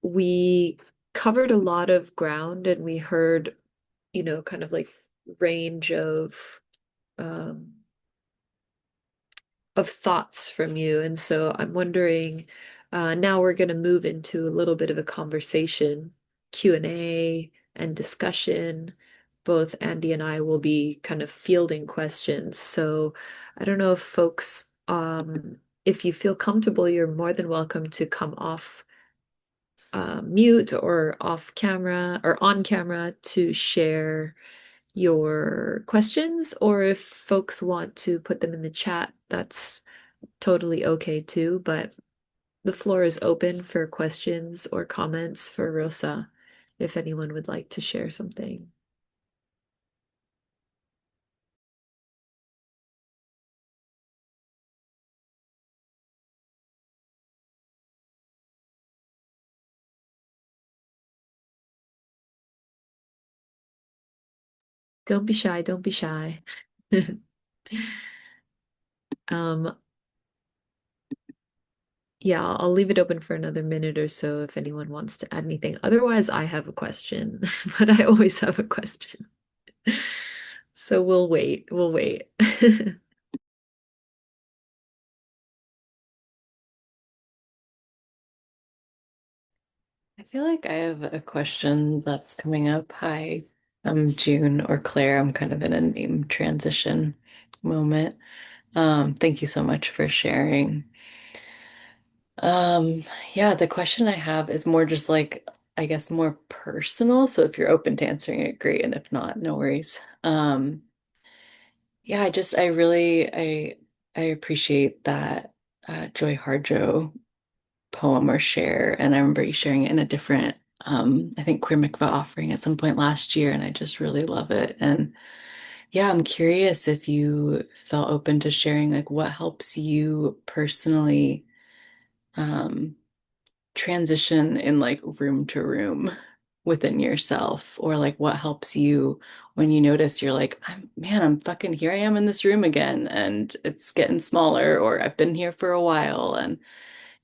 We covered a lot of ground and we heard, kind of like range um, of thoughts from you. And so I'm wondering, now we're going to move into a little bit of a conversation, Q&A and discussion. Both Andy and I will be kind of fielding questions. So I don't know if folks, if you feel comfortable, you're more than welcome to come off mute or off camera or on camera to share your questions, or if folks want to put them in the chat, that's totally okay too. But the floor is open for questions or comments for Rosa if anyone would like to share something. Don't be shy, don't be shy. Um, yeah, I'll leave it open for another minute or so if anyone wants to add anything. Otherwise, I have a question, but I always have a question. So we'll wait, we'll wait. I feel like I have a question that's coming up. Hi, I'm June or Claire. I'm kind of in a name transition moment. Thank you so much for sharing. Um, yeah, the question I have is more just like, I guess, more personal. So if you're open to answering it, great. And if not, no worries. Yeah, I really, I appreciate that Joy Harjo poem or share. And I remember you sharing it in a different I think Queer Mikvah offering at some point last year, and I just really love it. And yeah, I'm curious if you felt open to sharing like what helps you personally um, transition in like room to room within yourself, or like what helps you when you notice you're like, I'm fucking here I am in this room again, and it's getting smaller, or I've been here for a while, and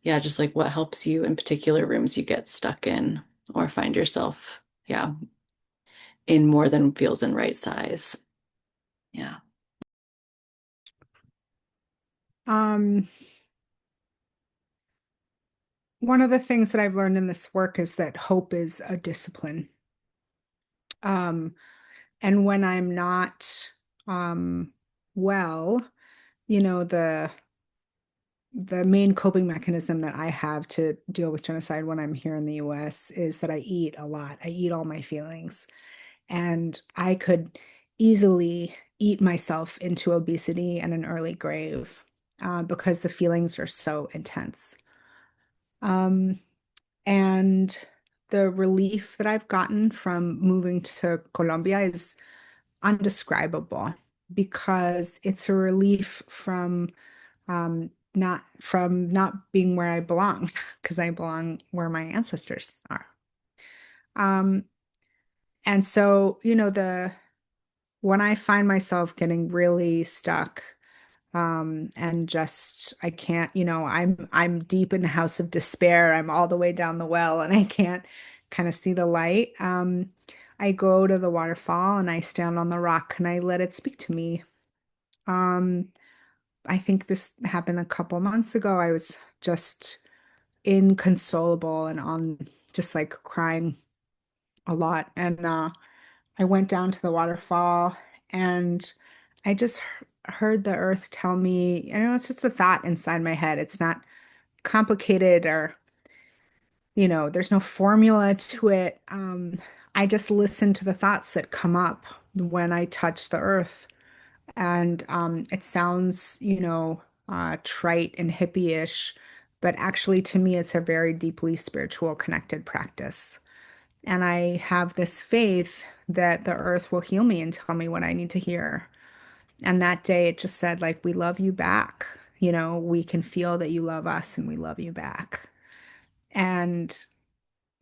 yeah, just like what helps you in particular rooms you get stuck in or find yourself, yeah, in more than feels in right size. Yeah. Um, one of the things that I've learned in this work is that hope is a discipline. Um, and when I'm not well, you know, the main coping mechanism that I have to deal with genocide when I'm here in the US is that I eat a lot. I eat all my feelings. And I could easily eat myself into obesity and an early grave because the feelings are so intense. Um, and the relief that I've gotten from moving to Colombia is undescribable because it's a relief from not being where I belong, because I belong where my ancestors are. Um, and so, you know, the when I find myself getting really stuck, and just I can't, you know, I'm deep in the house of despair. I'm all the way down the well and I can't kind of see the light. I go to the waterfall and I stand on the rock and I let it speak to me. Um, I think this happened a couple months ago. I was just inconsolable and on just like crying a lot. And I went down to the waterfall and I just heard the earth tell me, you know, it's just a thought inside my head. It's not complicated or, you know, there's no formula to it. I just listen to the thoughts that come up when I touch the earth. And it sounds, you know, trite and hippie-ish, but actually to me, it's a very deeply spiritual connected practice. And I have this faith that the earth will heal me and tell me what I need to hear. And that day it just said, like, we love you back. You know, we can feel that you love us and we love you back. And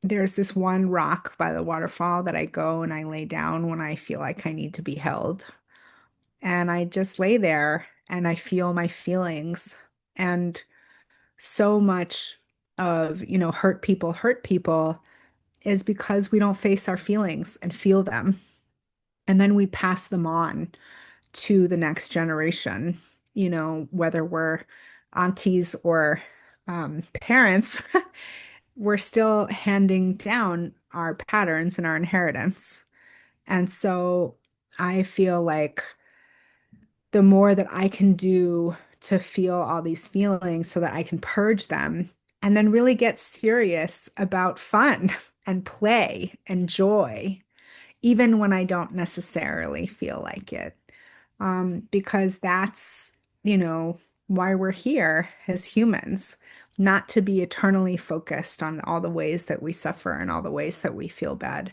there's this one rock by the waterfall that I go and I lay down when I feel like I need to be held. And I just lay there and I feel my feelings. And so much of, you know, hurt people is because we don't face our feelings and feel them. And then we pass them on to the next generation, you know, whether we're aunties or parents, we're still handing down our patterns and our inheritance. And so I feel like the more that I can do to feel all these feelings so that I can purge them and then really get serious about fun and play and joy, even when I don't necessarily feel like it. Because that's, you know, why we're here as humans, not to be eternally focused on all the ways that we suffer and all the ways that we feel bad,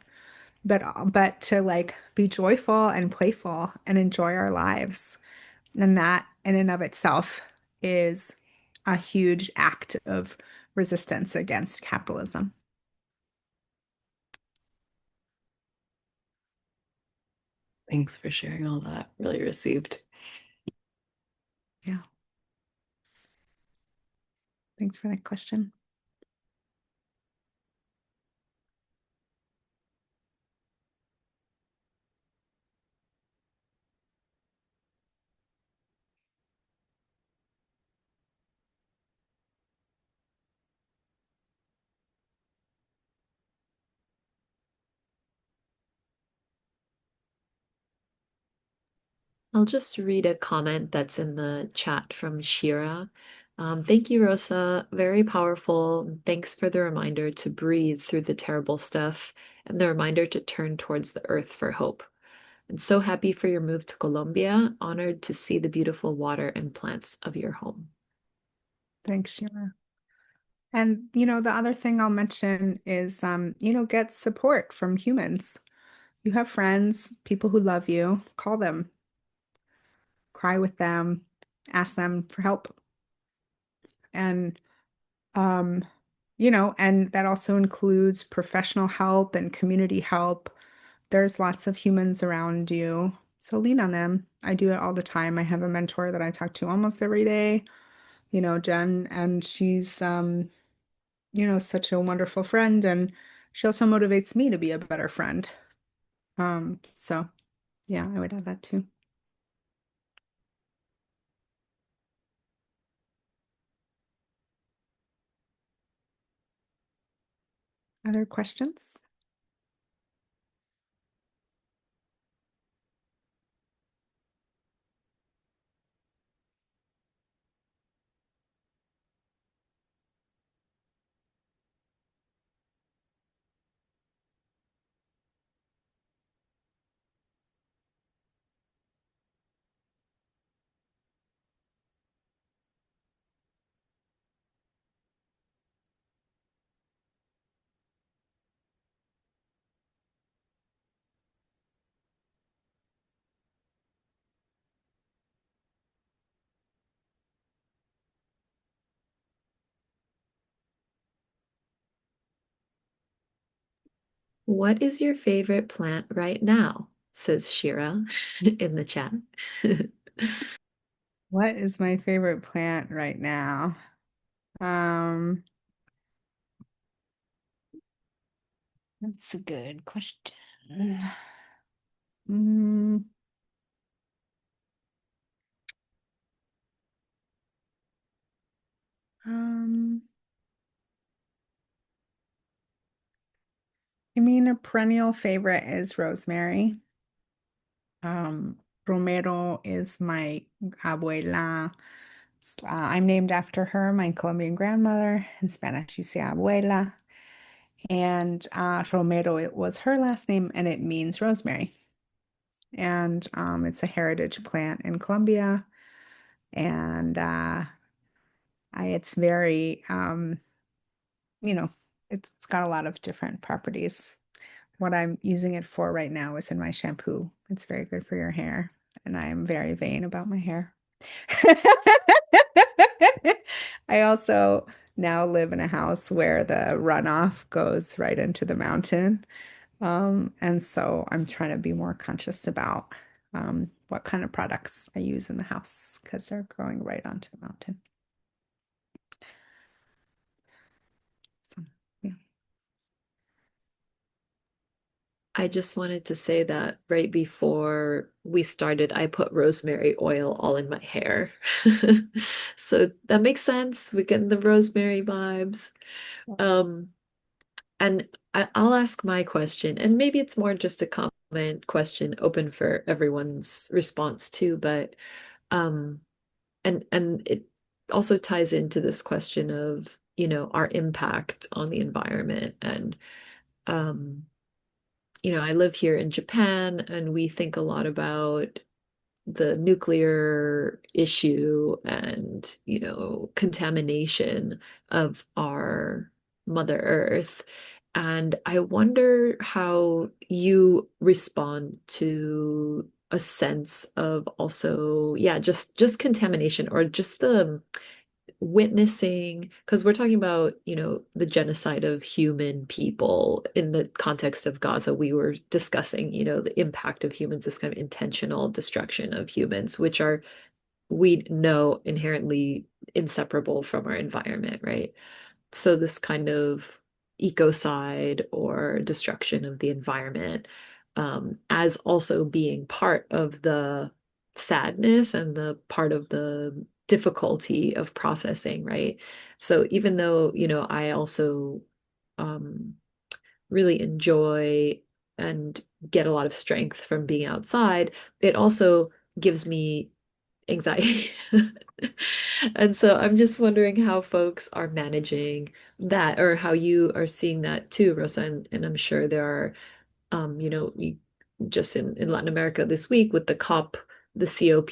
but to like be joyful and playful and enjoy our lives. And that in and of itself is a huge act of resistance against capitalism. Thanks for sharing all that. Really received. Yeah. Thanks for that question. I'll just read a comment that's in the chat from Shira. Thank you, Rosa. Very powerful. Thanks for the reminder to breathe through the terrible stuff and the reminder to turn towards the earth for hope. I'm so happy for your move to Colombia. Honored to see the beautiful water and plants of your home. Thanks, Sheila. And, the other thing I'll mention is, get support from humans. You have friends, people who love you, call them, cry with them, ask them for help. And, um, and that also includes professional help and community help. There's lots of humans around you, so lean on them. I do it all the time. I have a mentor that I talk to almost every day, Jen, and she's, such a wonderful friend, and she also motivates me to be a better friend. So yeah, I would add that too. Other questions? What is your favorite plant right now? Says Shira in the chat. What is my favorite plant right now? Um, that's a good question. Mm, um, a perennial favorite is rosemary. Um, Romero is my abuela. I'm named after her, my Colombian grandmother. In Spanish, you say abuela. And Romero, it was her last name, and it means rosemary. And it's a heritage plant in Colombia. And it's very, you know, it's got a lot of different properties. What I'm using it for right now is in my shampoo. It's very good for your hair, and I am very vain about my hair. I also now live in a house where the runoff goes right into the mountain. And so I'm trying to be more conscious about what kind of products I use in the house because they're growing right onto the mountain. So, yeah. I just wanted to say that right before we started, I put rosemary oil all in my hair. So that makes sense. We're getting the rosemary vibes. Um, and I'll ask my question, and maybe it's more just a comment question open for everyone's response too, but um, and it also ties into this question of, our impact on the environment and um I live here in Japan and we think a lot about the nuclear issue and, contamination of our Mother Earth. And I wonder how you respond to a sense of also, yeah, just contamination or just the witnessing, because we're talking about, the genocide of human people in the context of Gaza. We were discussing, the impact of humans, this kind of intentional destruction of humans, which are, we know, inherently inseparable from our environment, right? So this kind of ecocide or destruction of the environment, as also being part of the sadness and the part of the difficulty of processing, right? So even though, I also um, really enjoy and get a lot of strength from being outside, it also gives me anxiety. And so I'm just wondering how folks are managing that or how you are seeing that too, Rosa. And I'm sure there are, we just in Latin America this week with the COP, the COP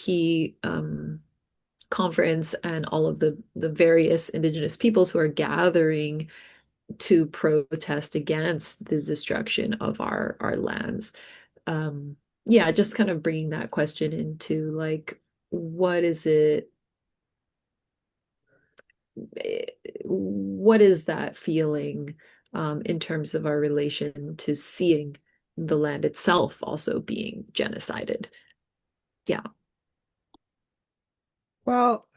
conference and all of the various indigenous peoples who are gathering to protest against the destruction of our lands. Yeah, just kind of bringing that question into like, what is it? What is that feeling in terms of our relation to seeing the land itself also being genocided? Yeah. Well,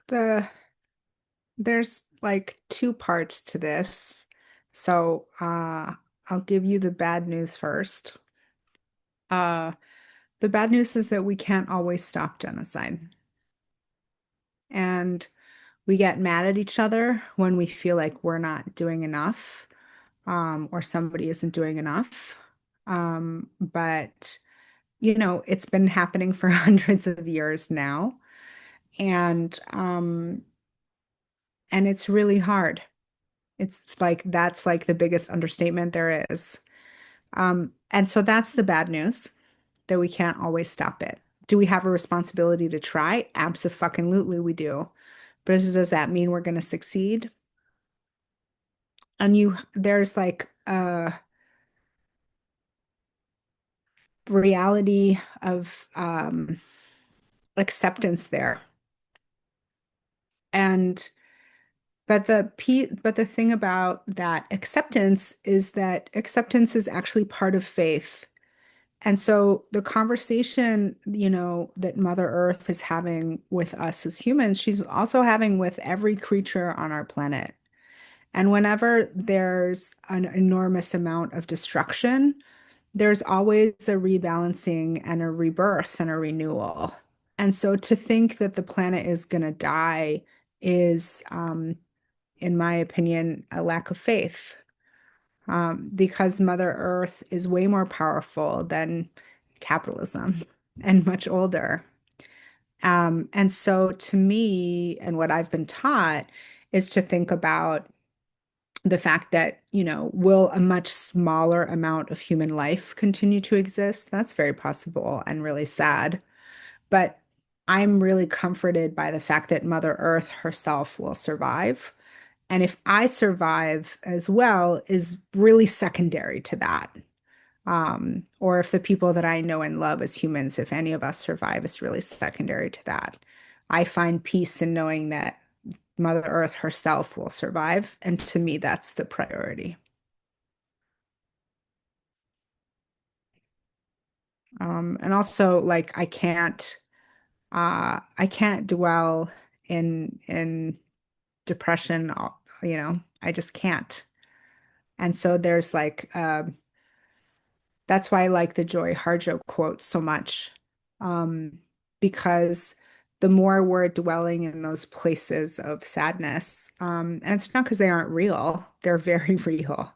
there's like two parts to this. So, I'll give you the bad news first. Uh, the bad news is that we can't always stop genocide. And we get mad at each other when we feel like we're not doing enough, or somebody isn't doing enough. But it's been happening for hundreds of years now, and it's really hard. It's like that's like the biggest understatement there is. And so that's the bad news, that we can't always stop it. Do we have a responsibility to try? Abso-fucking-lutely we do. But does that mean we're going to succeed? And there's like a reality of acceptance there. And but the thing about that acceptance is that acceptance is actually part of faith. And so the conversation, that Mother Earth is having with us as humans, she's also having with every creature on our planet. And whenever there's an enormous amount of destruction, there's always a rebalancing and a rebirth and a renewal. And so to think that the planet is going to die is, in my opinion, a lack of faith, because Mother Earth is way more powerful than capitalism and much older. And so to me, and what I've been taught is to think about the fact that, will a much smaller amount of human life continue to exist? That's very possible and really sad. But I'm really comforted by the fact that Mother Earth herself will survive. And if I survive as well, is really secondary to that. Or if the people that I know and love as humans, if any of us survive, is really secondary to that. I find peace in knowing that Mother Earth herself will survive. And to me, that's the priority. And also, like, I can't dwell in depression. I just can't. And so there's like, that's why I like the Joy Harjo quote so much, um, because the more we're dwelling in those places of sadness, and it's not because they aren't real, they're very real.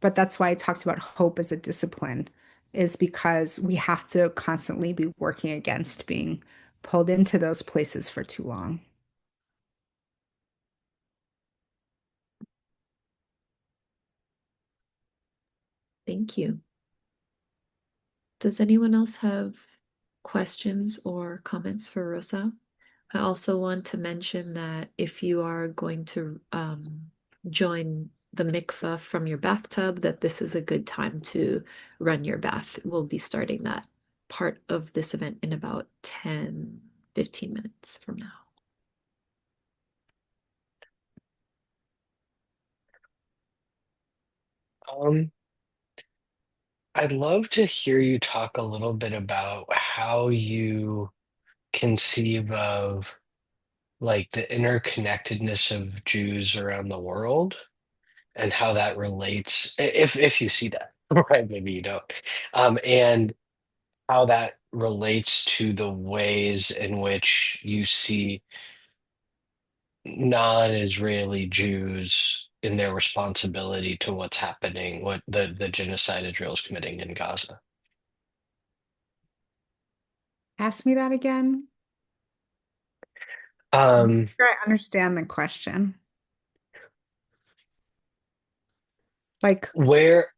But that's why I talked about hope as a discipline, is because we have to constantly be working against being pulled into those places for too long. Thank you. Does anyone else have questions or comments for Rosa? I also want to mention that if you are going to join the mikvah from your bathtub, that this is a good time to run your bath. We'll be starting that part of this event in about 10, 15 minutes from now. Um, I'd love to hear you talk a little bit about how you conceive of like the interconnectedness of Jews around the world and how that relates, if you see that, right? Maybe you don't. And how that relates to the ways in which you see non-Israeli Jews in their responsibility to what's happening, what the genocide Israel is committing in Gaza. Ask me that again. I'm Um, sure I understand the question. Like, where,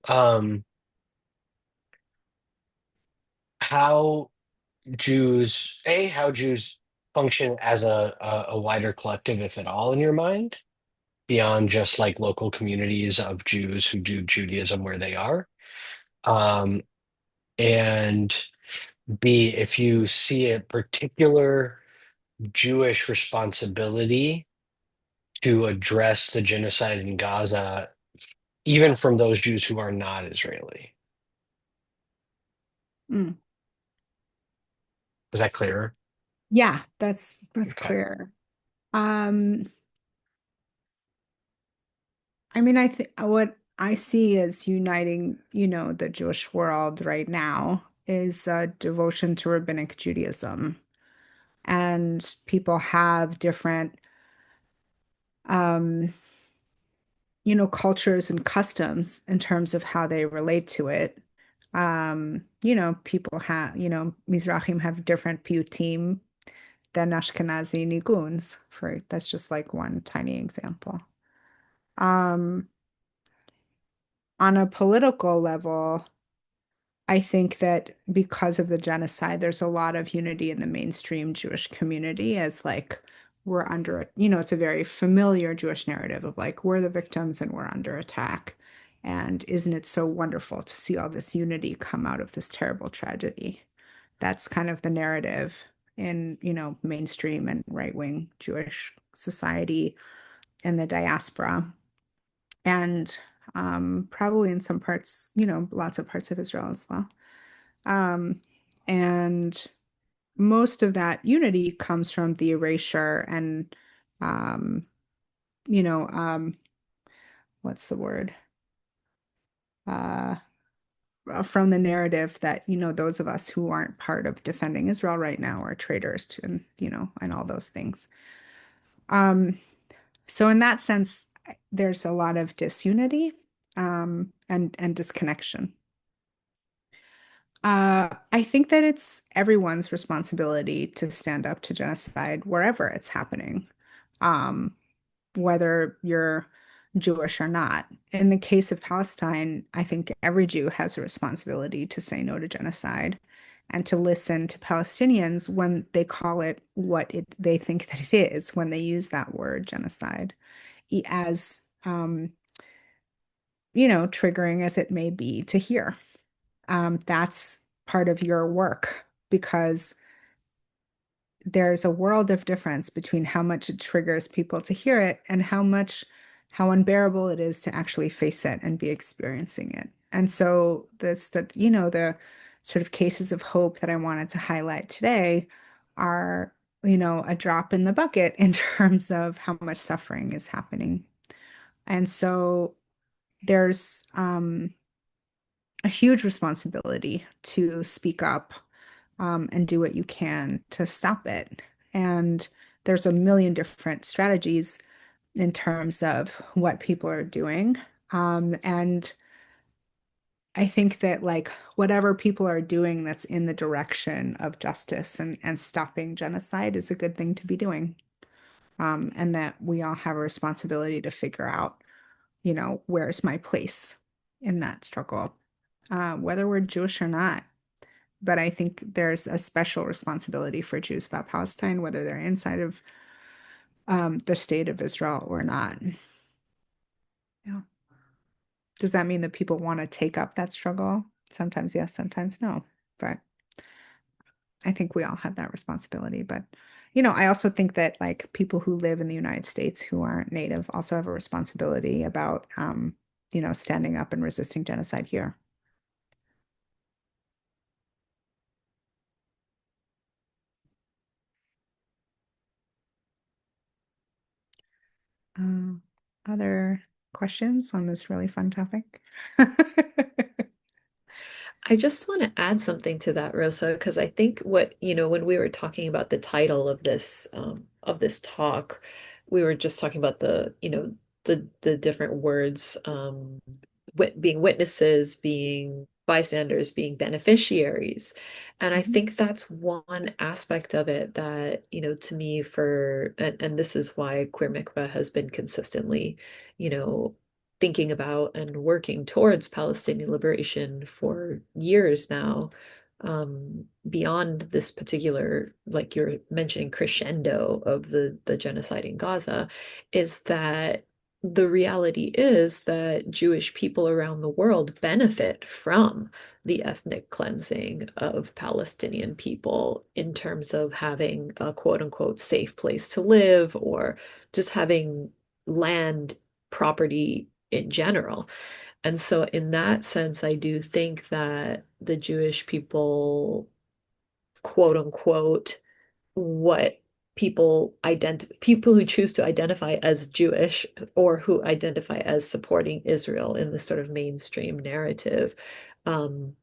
um, how how Jews function as a wider collective, if at all, in your mind, beyond just like local communities of Jews who do Judaism where they are. Um, and B, if you see a particular Jewish responsibility to address the genocide in Gaza, even from those Jews who are not Israeli. Mm. Is that clearer? Yeah, that's Okay. clear. Um, I mean, I think what I see as uniting, the Jewish world right now is a devotion to rabbinic Judaism. And people have different, um, cultures and customs in terms of how they relate to it. People have, Mizrahim have different piyutim than Ashkenazi niguns. For that's just like one tiny example. Um, on a political level, I think that because of the genocide, there's a lot of unity in the mainstream Jewish community as like we're under, it's a very familiar Jewish narrative of like we're the victims and we're under attack. And isn't it so wonderful to see all this unity come out of this terrible tragedy? That's kind of the narrative in, mainstream and right-wing Jewish society and the diaspora. And probably in some parts, lots of parts of Israel as well. Um, and most of that unity comes from the erasure and, um, you know, um, what's the word? Uh, from the narrative that, those of us who aren't part of defending Israel right now are traitors to, and, and all those things. Um, so in that sense, there's a lot of disunity, and disconnection. I think that it's everyone's responsibility to stand up to genocide wherever it's happening, um, whether you're Jewish or not. In the case of Palestine, I think every Jew has a responsibility to say no to genocide and to listen to Palestinians when they call it what they think that it is, when they use that word genocide, as triggering as it may be to hear. That's part of your work because there's a world of difference between how much it triggers people to hear it and how unbearable it is to actually face it and be experiencing it. And so the sort of cases of hope that I wanted to highlight today are, a drop in the bucket in terms of how much suffering is happening. And so there's a huge responsibility to speak up, and do what you can to stop it. And there's a million different strategies in terms of what people are doing. And I think that like whatever people are doing that's in the direction of justice and stopping genocide is a good thing to be doing. And that we all have a responsibility to figure out, where's my place in that struggle, whether we're Jewish or not. But I think there's a special responsibility for Jews about Palestine, whether they're inside of the state of Israel or not. Yeah. Does that mean that people want to take up that struggle? Sometimes yes, sometimes no. But I think we all have that responsibility. But, I also think that like people who live in the United States who aren't native also have a responsibility about, standing up and resisting genocide here. Uh, Other questions on this really fun topic? I just want to add something to that, Rosa, because I think when we were talking about the title of this talk, we were just talking about the different words, being witnesses, being bystanders, being beneficiaries. And I Mhm. think that's one aspect of it that, to me and this is why Queer Mikveh has been consistently, you know, thinking about and working towards Palestinian liberation for years now, beyond this particular, like you're mentioning, crescendo of the genocide in Gaza, is that the reality is that Jewish people around the world benefit from the ethnic cleansing of Palestinian people in terms of having a quote unquote safe place to live or just having land property in general. And so, in that sense, I do think that the Jewish people, quote unquote, what people who choose to identify as Jewish or who identify as supporting Israel in this sort of mainstream narrative, um,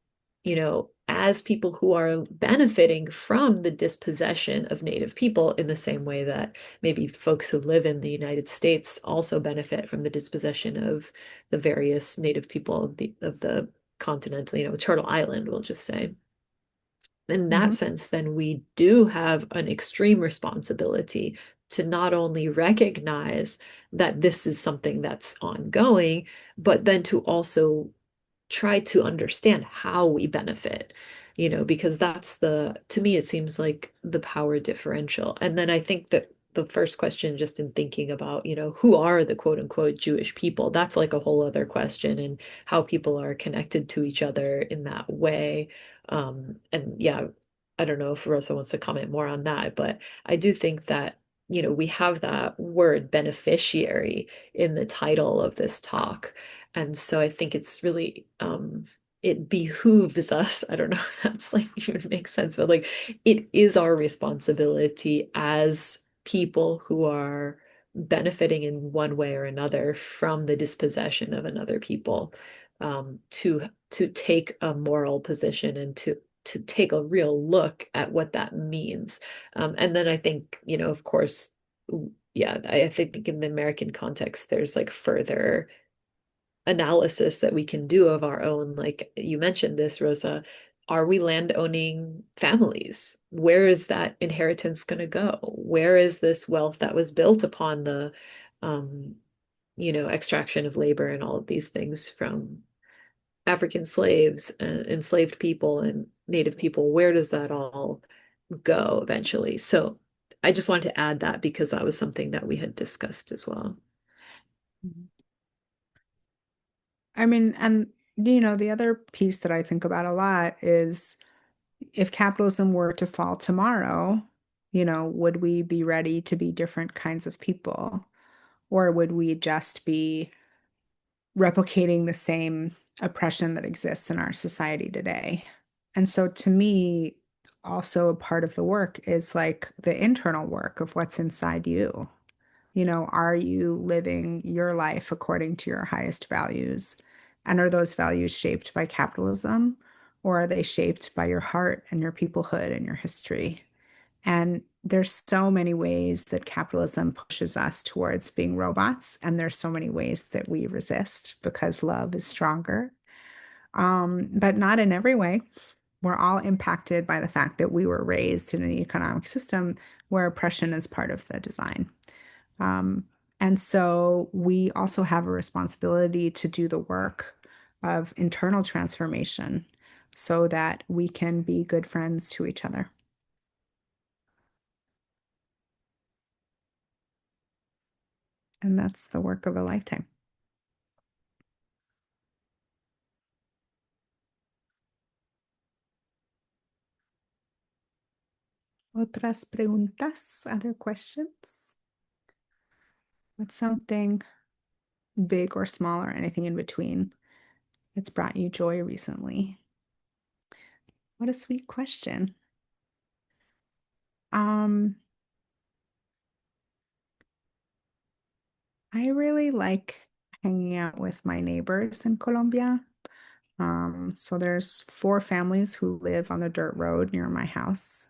as people who are benefiting from the dispossession of Native people in the same way that maybe folks who live in the United States also benefit from the dispossession of the various Native people of the continent, Turtle Island, we'll just say. In that Mhm. sense, then we do have an extreme responsibility to not only recognize that this is something that's ongoing, but then to also try to understand how we benefit, because to me, it seems like the power differential. And then I think that the first question, just in thinking about, who are the quote unquote Jewish people, that's like a whole other question, and how people are connected to each other in that way. And yeah, I don't know if Rosa wants to comment more on that, but I do think that, we have that word beneficiary in the title of this talk. And so I think it's really it behooves us. I don't know if that's like even makes sense, but like it is our responsibility as people who are benefiting in one way or another from the dispossession of another people, to take a moral position and to take a real look at what that means. And then I think, of course, yeah, I think in the American context, there's like further analysis that we can do of our own, like you mentioned this, Rosa. Are we land owning families? Where is that inheritance going to go? Where is this wealth that was built upon the um, extraction of labor and all of these things from African slaves and enslaved people and Native people? Where does that all go eventually? So I just wanted to add that because that was something that we had discussed as well. Mhm. I mean, and the other piece that I think about a lot is if capitalism were to fall tomorrow, would we be ready to be different kinds of people? Or would we just be replicating the same oppression that exists in our society today? And so to me, also a part of the work is like the internal work of what's inside you. Are you living your life according to your highest values? And are those values shaped by capitalism, or are they shaped by your heart and your peoplehood and your history? And there's so many ways that capitalism pushes us towards being robots, and there's so many ways that we resist because love is stronger. But not in every way. We're all impacted by the fact that we were raised in an economic system where oppression is part of the design. Um, and so we also have a responsibility to do the work of internal transformation so that we can be good friends to each other. And that's the work of a lifetime. Otras preguntas? Other questions? What's something big or small or anything in between that's brought you joy recently? What a sweet question. Um, I really like hanging out with my neighbors in Colombia. So there's four families who live on the dirt road near my house,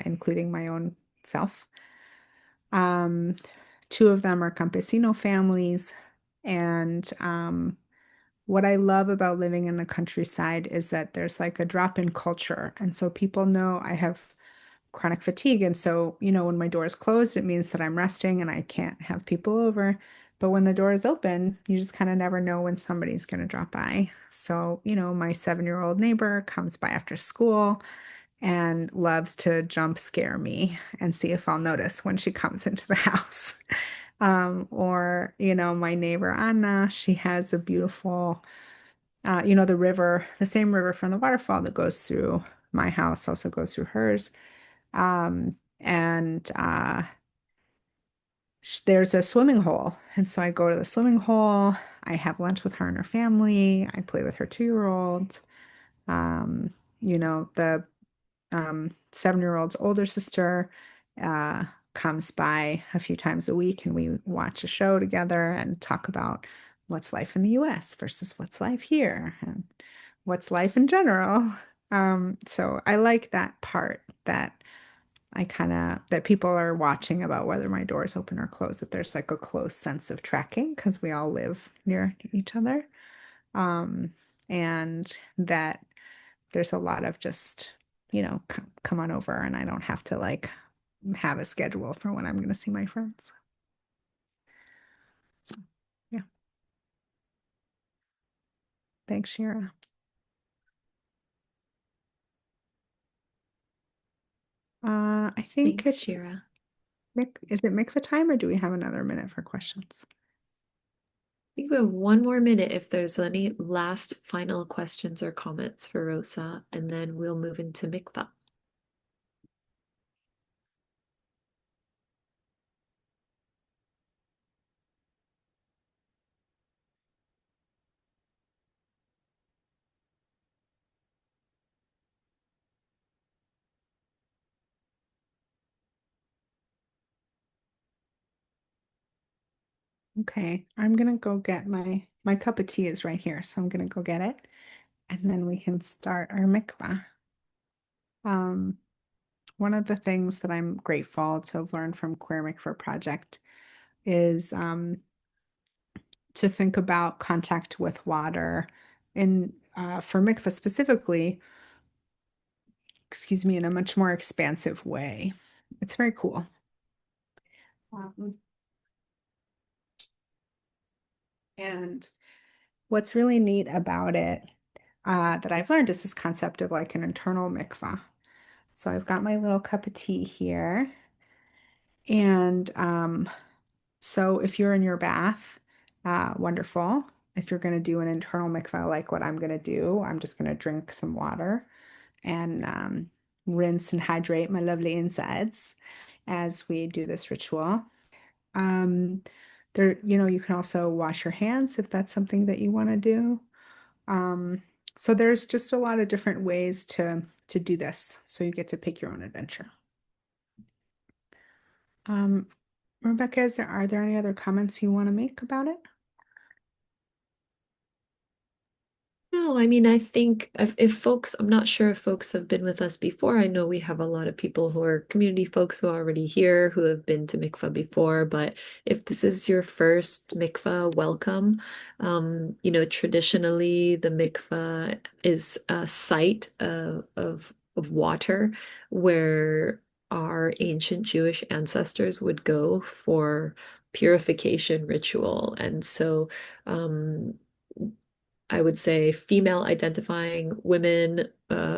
including my own self. Um, two of them are campesino families, and what I love about living in the countryside is that there's like a drop in culture. And so people know I have chronic fatigue. And so, when my door is closed, it means that I'm resting and I can't have people over. But when the door is open, you just kind of never know when somebody's going to drop by. So, my 7-year-old neighbor comes by after school and loves to jump scare me and see if I'll notice when she comes into the house. Or, my neighbor Anna, she has a beautiful, the river, the same river from the waterfall that goes through my house also goes through hers. And there's a swimming hole. And so I go to the swimming hole. I have lunch with her and her family. I play with her 2-year-old. The 7-year-old's older sister uh, comes by a few times a week and we watch a show together and talk about what's life in the US versus what's life here and what's life in general. So I like that part that that people are watching about whether my door is open or closed, that there's like a close sense of tracking because we all live near each other. Um, and that there's a lot of just, come on over and I don't have to like have a schedule for when I'm going to see my friends. So, yeah. Thanks, Shira. I think Thanks, it's Shira. Is it mikvah time or do we have another minute for questions? I think we have one more minute if there's any last final questions or comments for Rosa, and then we'll move into mikvah. Okay, I'm gonna go get my cup of tea is right here, so I'm gonna go get it, and then we can start our mikvah. Um, One of the things that I'm grateful to have learned from Queer Mikvah Project is to think about contact with water, and for mikvah specifically, excuse me, in a much more expansive way. It's very cool. Um, and what's really neat about it that I've learned is this concept of like an internal mikvah. So I've got my little cup of tea here. And so if you're in your bath, wonderful. If you're going to do an internal mikvah like what I'm going to do, I'm just going to drink some water and rinse and hydrate my lovely insides as we do this ritual. Um, you can also wash your hands if that's something that you want to do. Um, so there's just a lot of different ways to do this. So you get to pick your own adventure. Um, Rebecca, are there any other comments you want to make about it? No, I mean, I think if folks, I'm not sure if folks have been with us before. I know we have a lot of people who are community folks who are already here who have been to mikvah before, but if this is your first mikvah, welcome. Traditionally the mikvah is a site of water where our ancient Jewish ancestors would go for purification ritual. And so I would say female identifying women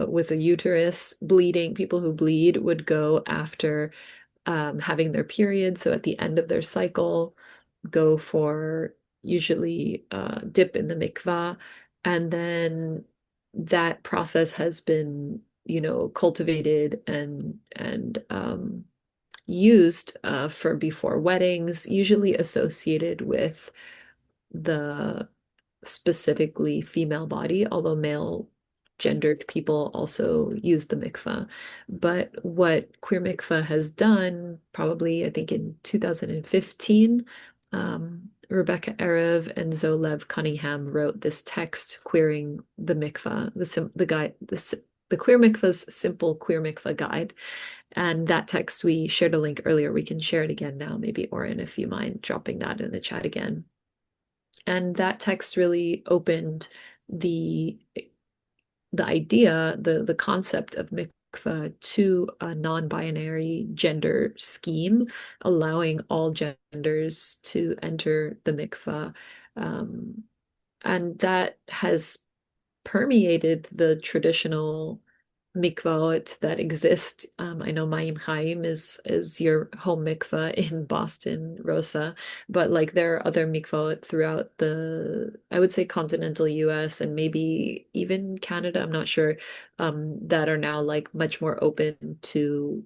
with a uterus bleeding, people who bleed would go after having their period. So at the end of their cycle, go for usually dip in the mikvah. And then that process has been, cultivated and used for before weddings, usually associated with the specifically female body, although male gendered people also use the mikvah. But what Queer Mikvah has done, probably I think in 2015, Rebecca Erev and Zolev Cunningham wrote this text queering the mikvah, the Queer Mikvah's simple Queer Mikvah guide. And that text, we shared a link earlier. We can share it again now. Maybe Oren, if you mind dropping that in the chat again. And that text really opened the idea, the concept of mikveh to a non-binary gender scheme, allowing all genders to enter the mikveh. And that has permeated the traditional mikvahot that exist. I know Mayim Chaim is your home mikvah in Boston, Rosa, but like there are other mikvahot throughout the, I would say, continental US and maybe even Canada, I'm not sure, that are now like much more open to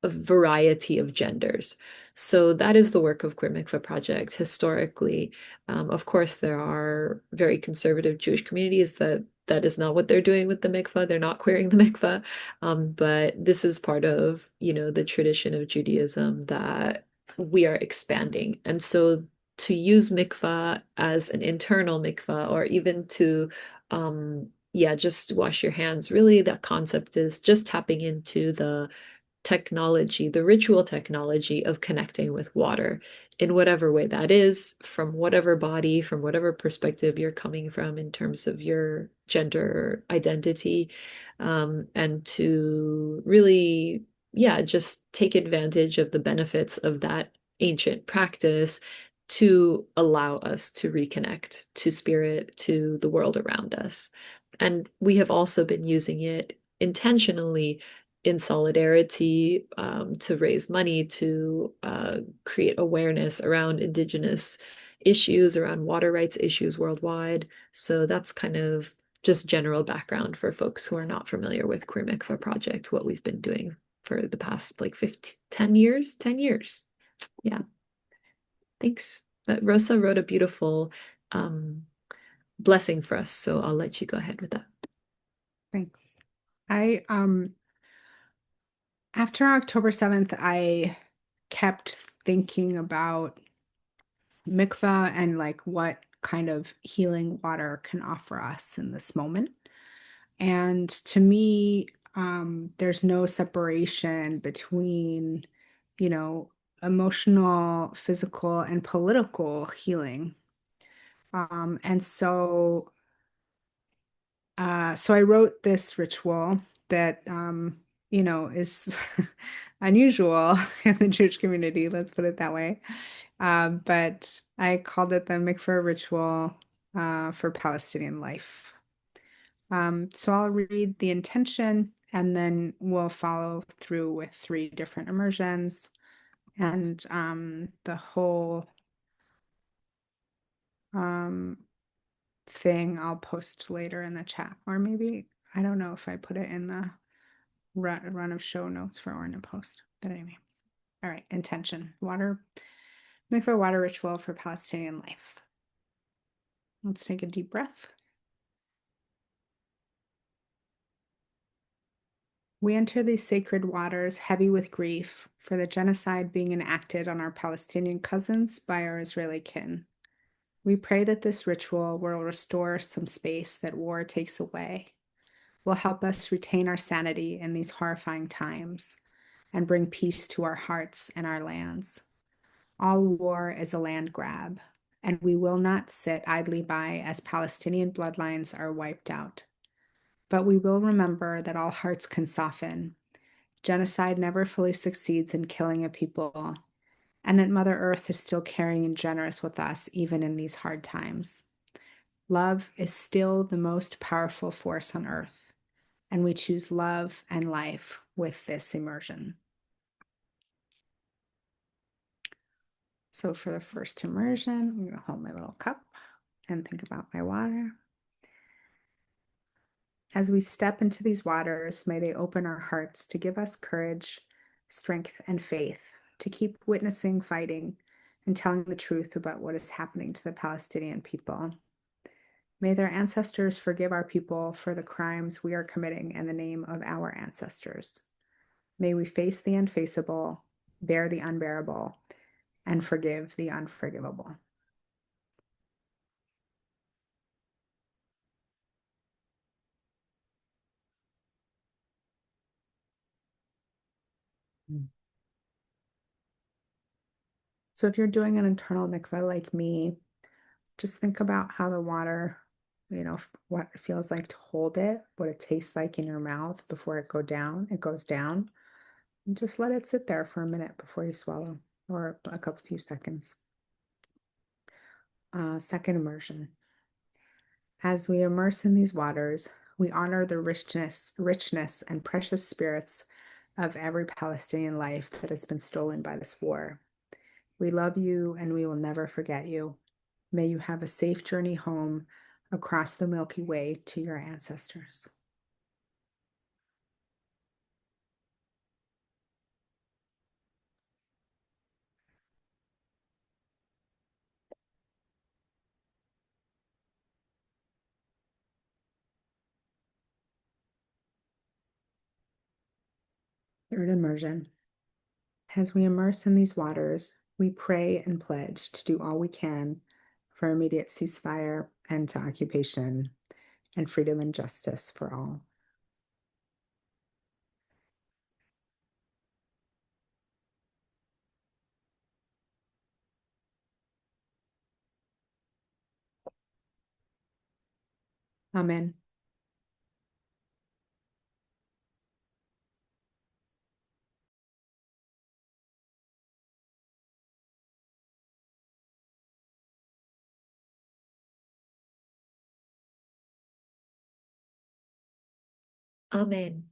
a variety of genders. So that is the work of Queer Mikveh Project historically. Of course, there are very conservative Jewish communities that is not what they're doing with the mikveh. They're not queering the mikveh. But this is part of, the tradition of Judaism that we are expanding. And so to use mikveh as an internal mikveh or even to yeah, just wash your hands. Really, that concept is just tapping into the technology, the ritual technology of connecting with water in whatever way that is, from whatever body, from whatever perspective you're coming from in terms of your gender identity, and to really, yeah, just take advantage of the benefits of that ancient practice to allow us to reconnect to spirit, to the world around us. And we have also been using it intentionally in solidarity, to raise money, to create awareness around Indigenous issues, around water rights issues worldwide. So that's kind of just general background for folks who are not familiar with Queer Mikveh Project, what we've been doing for the past like 15, 10 years, 10 years. Yeah, thanks. But Rosa wrote a beautiful blessing for us, so I'll let you go ahead with that. Thanks. I After October 7th, I kept thinking about mikvah and like what kind of healing water can offer us in this moment. And to me, there's no separation between, you know, emotional, physical, and political healing. And so I wrote this ritual that, is unusual in the Jewish community, let's put it that way. But I called it the Mikveh ritual for Palestinian life. So I'll read the intention and then we'll follow through with 3 different immersions and the whole um, thing I'll post later in the chat, or maybe I don't know if I put it in the run of show notes for Orna post, but anyway. All right, intention, water, mikveh water ritual for Palestinian life. Let's take a deep breath. We enter these sacred waters heavy with grief for the genocide being enacted on our Palestinian cousins by our Israeli kin. We pray that this ritual will restore some space that war takes away, will help us retain our sanity in these horrifying times, and bring peace to our hearts and our lands. All war is a land grab, and we will not sit idly by as Palestinian bloodlines are wiped out. But we will remember that all hearts can soften. Genocide never fully succeeds in killing a people, and that Mother Earth is still caring and generous with us even in these hard times. Love is still the most powerful force on earth, and we choose love and life with this immersion. So for the first immersion, I'm going to hold my little cup and think about my water. As we step into these waters, may they open our hearts to give us courage, strength, and faith to keep witnessing, fighting, and telling the truth about what is happening to the Palestinian people. May their ancestors forgive our people for the crimes we are committing in the name of our ancestors. May we face the unfaceable, bear the unbearable, and forgive the unforgivable. So if you're doing an internal mikveh like me, just think about how the water what it feels like to hold it, what it tastes like in your mouth before it goes down. And just let it sit there for a minute before you swallow, or a couple few seconds. Second immersion. As we immerse in these waters, we honor the richness and precious spirits of every Palestinian life that has been stolen by this war. We love you and we will never forget you. May you have a safe journey home across the Milky Way to your ancestors. Third immersion. As we immerse in these waters, we pray and pledge to do all we can for immediate ceasefire, end to occupation, and freedom and justice for all. Amen. Amen.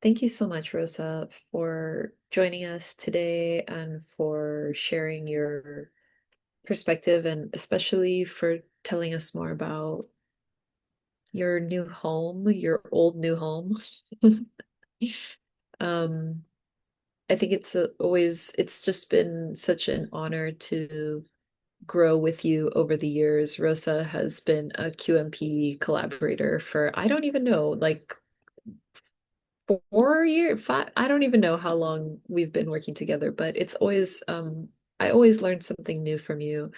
Thank you so much, Rosa, for joining us today and for sharing your perspective, and especially for telling us more about your new home, your old new home. Um, I think it's just been such an honor to grow with you over the years. Rosa has been a QMP collaborator for, I don't even know, like 4 years, five, I don't even know how long we've been working together, but it's always, I always learn something new from you,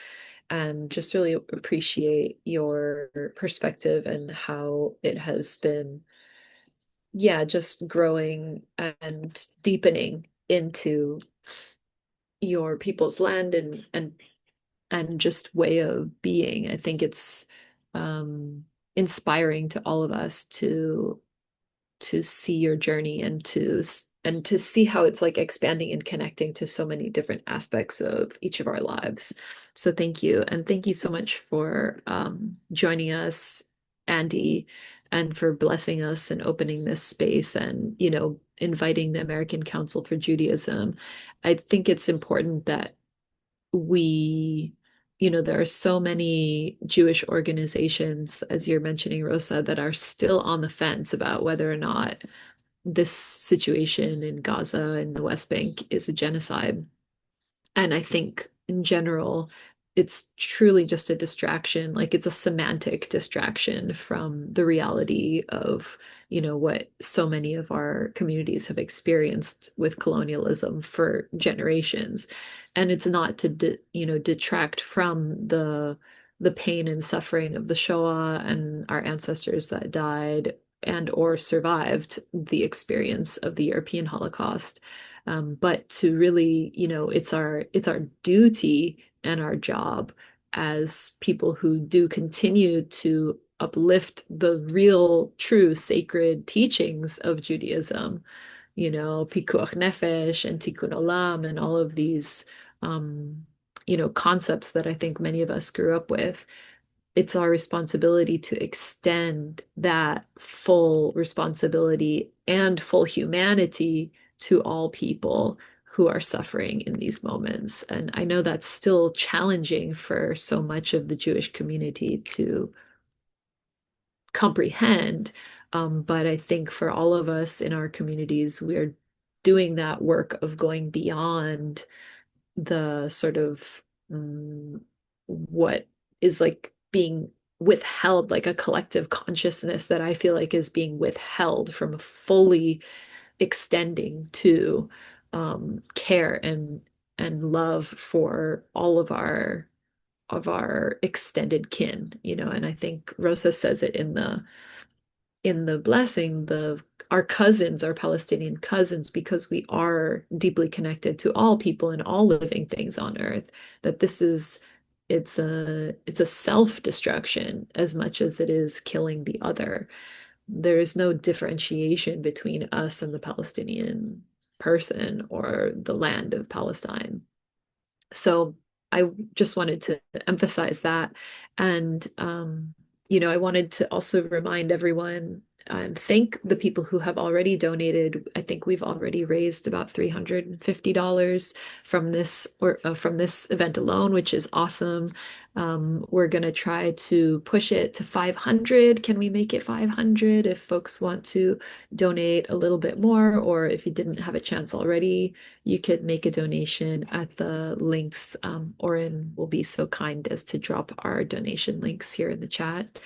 and just really appreciate your perspective and how it has been, yeah, just growing and deepening into your people's land and just way of being. I think it's inspiring to all of us to see your journey and to see how it's like expanding and connecting to so many different aspects of each of our lives. So thank you. And thank you so much for joining us, Andy, and for blessing us and opening this space and, inviting the American Council for Judaism. I think it's important that we, there are so many Jewish organizations, as you're mentioning, Rosa, that are still on the fence about whether or not this situation in Gaza and the West Bank is a genocide. And I think in general, it's truly just a distraction. Like it's a semantic distraction from the reality of, what so many of our communities have experienced with colonialism for generations. And it's not to, detract from the pain and suffering of the Shoah and our ancestors that died and or survived the experience of the European Holocaust. But to really, it's our duty and our job as people who do continue to uplift the real, true, sacred teachings of Judaism, pikuach nefesh and tikkun olam and all of these, concepts that I think many of us grew up with. It's our responsibility to extend that full responsibility and full humanity to all people who are suffering in these moments. And I know that's still challenging for so much of the Jewish community to comprehend. But I think for all of us in our communities, we're doing that work of going beyond the sort of what is like being withheld, like a collective consciousness that I feel like is being withheld from fully extending to care and love for all of our extended kin, and I think Rosa says it in the blessing, our cousins, our Palestinian cousins, because we are deeply connected to all people and all living things on earth, that this is it's a self-destruction as much as it is killing the other. There is no differentiation between us and the Palestinian person or the land of Palestine. So I just wanted to emphasize that. And, I wanted to also remind everyone and thank the people who have already donated. I think we've already raised about $350 from this event alone, which is awesome. We're going to try to push it to 500. Can we make it 500 if folks want to donate a little bit more, or if you didn't have a chance already? You could make a donation at the links. Oren will be so kind as to drop our donation links here in the chat.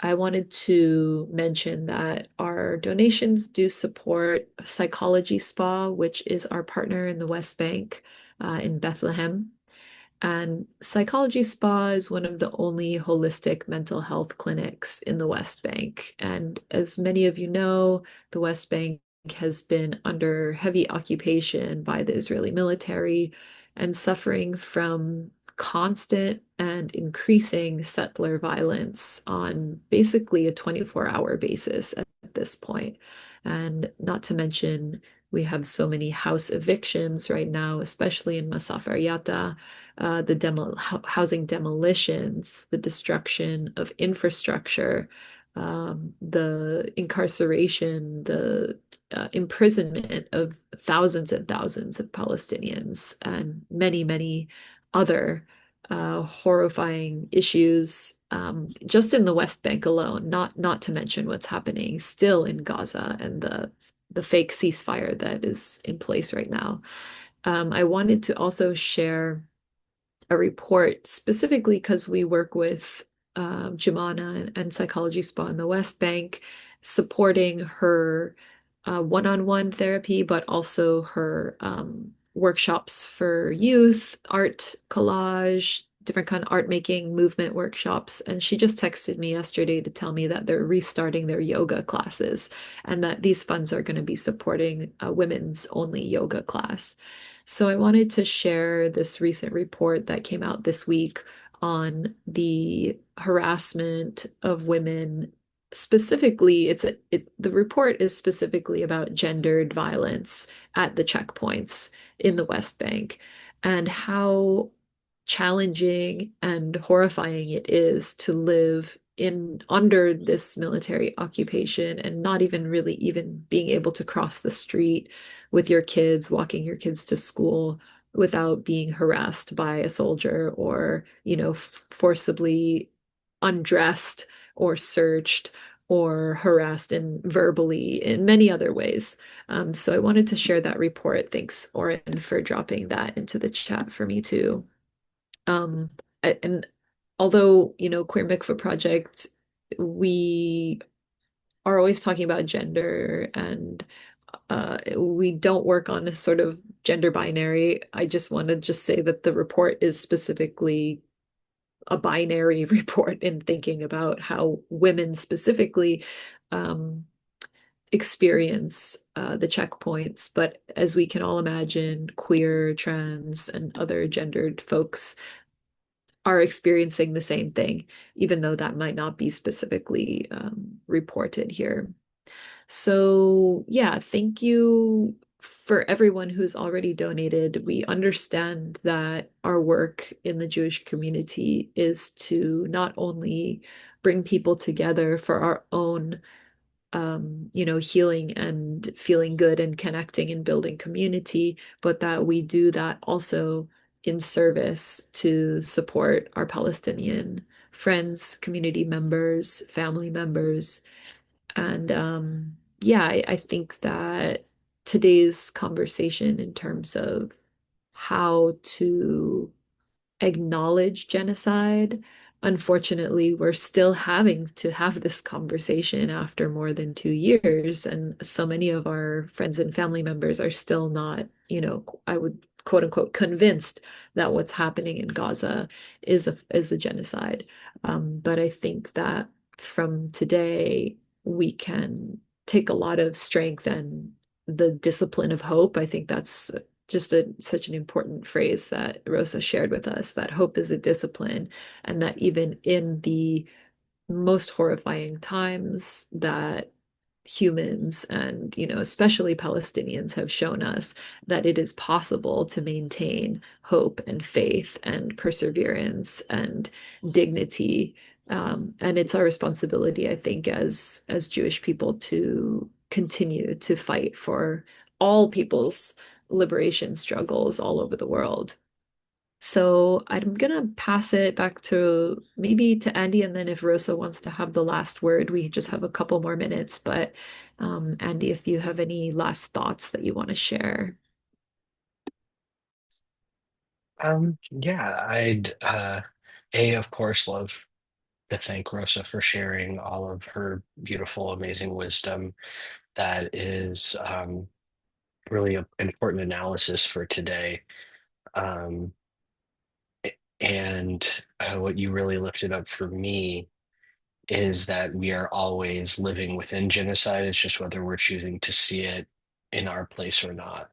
I wanted to mention that our donations do support Psychology Spa, which is our partner in the West Bank, in Bethlehem. And Psychology Spa is one of the only holistic mental health clinics in the West Bank. And as many of you know, the West Bank has been under heavy occupation by the Israeli military and suffering from constant and increasing settler violence on basically a 24-hour basis at this point. And not to mention, we have so many house evictions right now, especially in Masafer Yatta, the housing demolitions, the destruction of infrastructure, the incarceration, the imprisonment of thousands and thousands of Palestinians, and many, many other horrifying issues, just in the West Bank alone, not to mention what's happening still in Gaza and the fake ceasefire that is in place right now. I wanted to also share a report specifically because we work with Jumana and Psychology Spa in the West Bank, supporting her one-on-one therapy, but also her workshops for youth, art collage, different kind of art making, movement workshops. And she just texted me yesterday to tell me that they're restarting their yoga classes and that these funds are going to be supporting a women's only yoga class. So I wanted to share this recent report that came out this week on the harassment of women. Specifically, the report is specifically about gendered violence at the checkpoints in the West Bank and how challenging and horrifying it is to live in under this military occupation and not even really even being able to cross the street with your kids, walking your kids to school without being harassed by a soldier or, forcibly undressed or searched or harassed and verbally in many other ways. So I wanted to share that report. Thanks, Oren, for dropping that into the chat for me too. Um, and although, Queer Mikvah Project, we are always talking about gender and we don't work on a sort of gender binary. I just want to just say that the report is specifically a binary report in thinking about how women specifically um, experience the checkpoints. But as we can all imagine, queer, trans, and other gendered folks are experiencing the same thing, even though that might not be specifically reported here. So, yeah, thank you for everyone who's already donated. We understand that our work in the Jewish community is to not only bring people together for our own healing and feeling good and connecting and building community, but that we do that also in service to support our Palestinian friends, community members, family members. And yeah, I think that today's conversation in terms of how to acknowledge genocide. Unfortunately, we're still having to have this conversation after more than 2 years, and so many of our friends and family members are still not, I would quote unquote convinced that what's happening in Gaza is a genocide. But I think that from today we can take a lot of strength and the discipline of hope. I think that's just such an important phrase that Rosa shared with us, that hope is a discipline, and that even in the most horrifying times that humans and, especially Palestinians have shown us that it is possible to maintain hope and faith and perseverance and dignity. And it's our responsibility, I think, as Jewish people to continue to fight for all people's liberation struggles all over the world. So I'm gonna pass it back to maybe to Andy, and then if Rosa wants to have the last word, we just have a couple more minutes. But Andy, if you have any last thoughts that you want to share. Yeah, I'd of course love to thank Rosa for sharing all of her beautiful, amazing wisdom. That is really an important analysis for today. Um, and what you really lifted up for me is that we are always living within genocide. It's just whether we're choosing to see it in our place or not,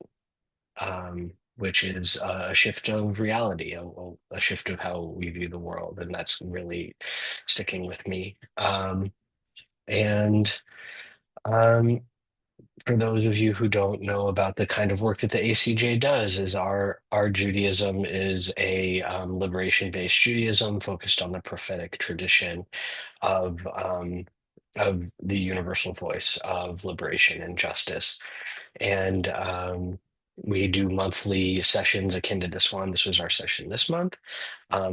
which is a shift of reality, a shift of how we view the world. And that's really sticking with me. And um, for those of you who don't know about the kind of work that the ACJ does, is our Judaism is a liberation-based Judaism focused on the prophetic tradition of the universal voice of liberation and justice. And we do monthly sessions akin to this one. This was our session this month.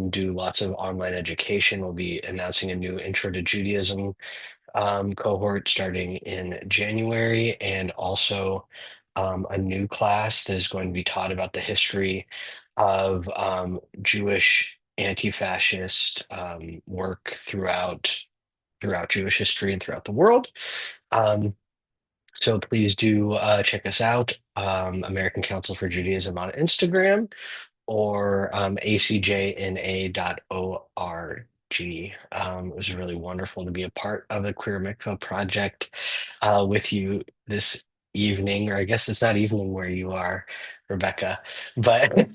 Do lots of online education. We'll be announcing a new Intro to Judaism cohort starting in January, and also a new class that is going to be taught about the history of Jewish anti-fascist work throughout Jewish history and throughout the world. Um, so please do check us out, American Council for Judaism on Instagram, or acjna.org. It was really wonderful to be a part of the Queer Mikvah project with you this evening, or I guess it's not evening where you are, Rebecca, but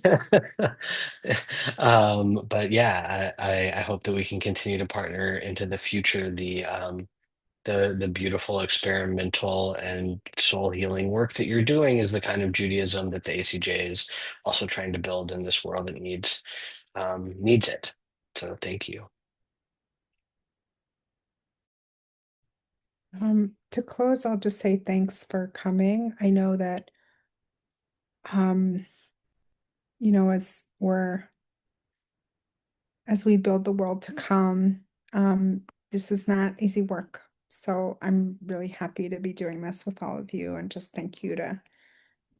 but yeah, I hope that we can continue to partner into the future. The beautiful experimental and soul healing work that you're doing is the kind of Judaism that the ACJ is also trying to build in this world that needs it. So thank you. To close, I'll just say thanks for coming. I know that, um, as we build the world to come, this is not easy work. So I'm really happy to be doing this with all of you, and just thank you to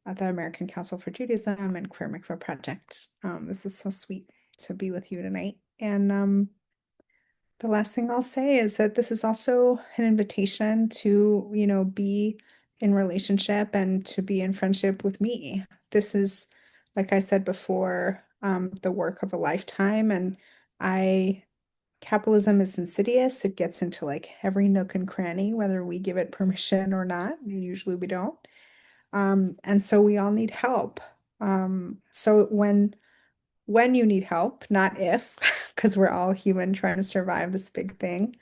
the American Council for Judaism and Queer Mikvah Project. This is so sweet to be with you tonight. And the last thing I'll say is that this is also an invitation to, be in relationship and to be in friendship with me. This is, like I said before, the work of a lifetime. And I, capitalism is insidious. It gets into like every nook and cranny, whether we give it permission or not. Usually we don't. And so we all need help. So when you need help, not if, because we're all human trying to survive this big thing,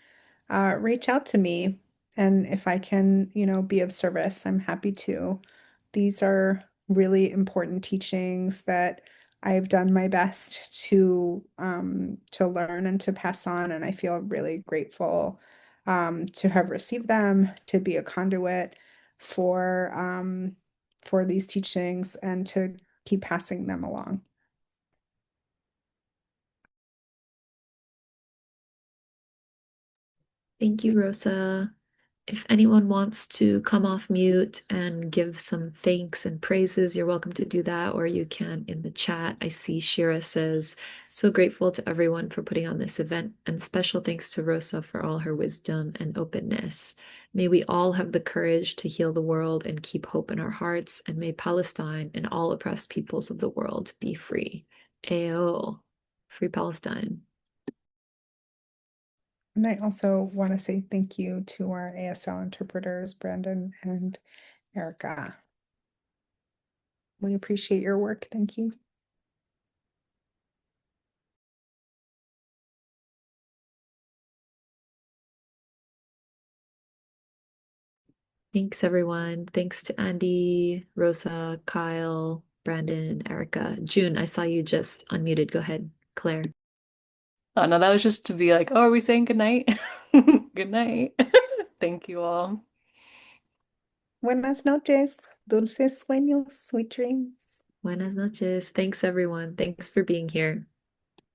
reach out to me. And if I can, be of service, I'm happy to. These are really important teachings that I've done my best to learn and to pass on. And I feel really grateful to have received them, to be a conduit for for these teachings and to keep passing them along. Thank you, Rosa. If anyone wants to come off mute and give some thanks and praises, you're welcome to do that, or you can in the chat. I see Shira says, so grateful to everyone for putting on this event, and special thanks to Rosa for all her wisdom and openness. May we all have the courage to heal the world and keep hope in our hearts, and may Palestine and all oppressed peoples of the world be free. Ayo, free Palestine. And I also want to say thank you to our ASL interpreters, Brandon and Erica. We appreciate your work. Thank you. Thanks, everyone. Thanks to Andy, Rosa, Kyle, Brandon, Erica. June, I saw you just unmuted. Go ahead, Claire. Oh no, that was just to be like, oh, are we saying good night? Good night. Thank you all. Buenas noches, dulces sueños, sweet dreams. Buenas noches. Thanks, everyone. Thanks for being here.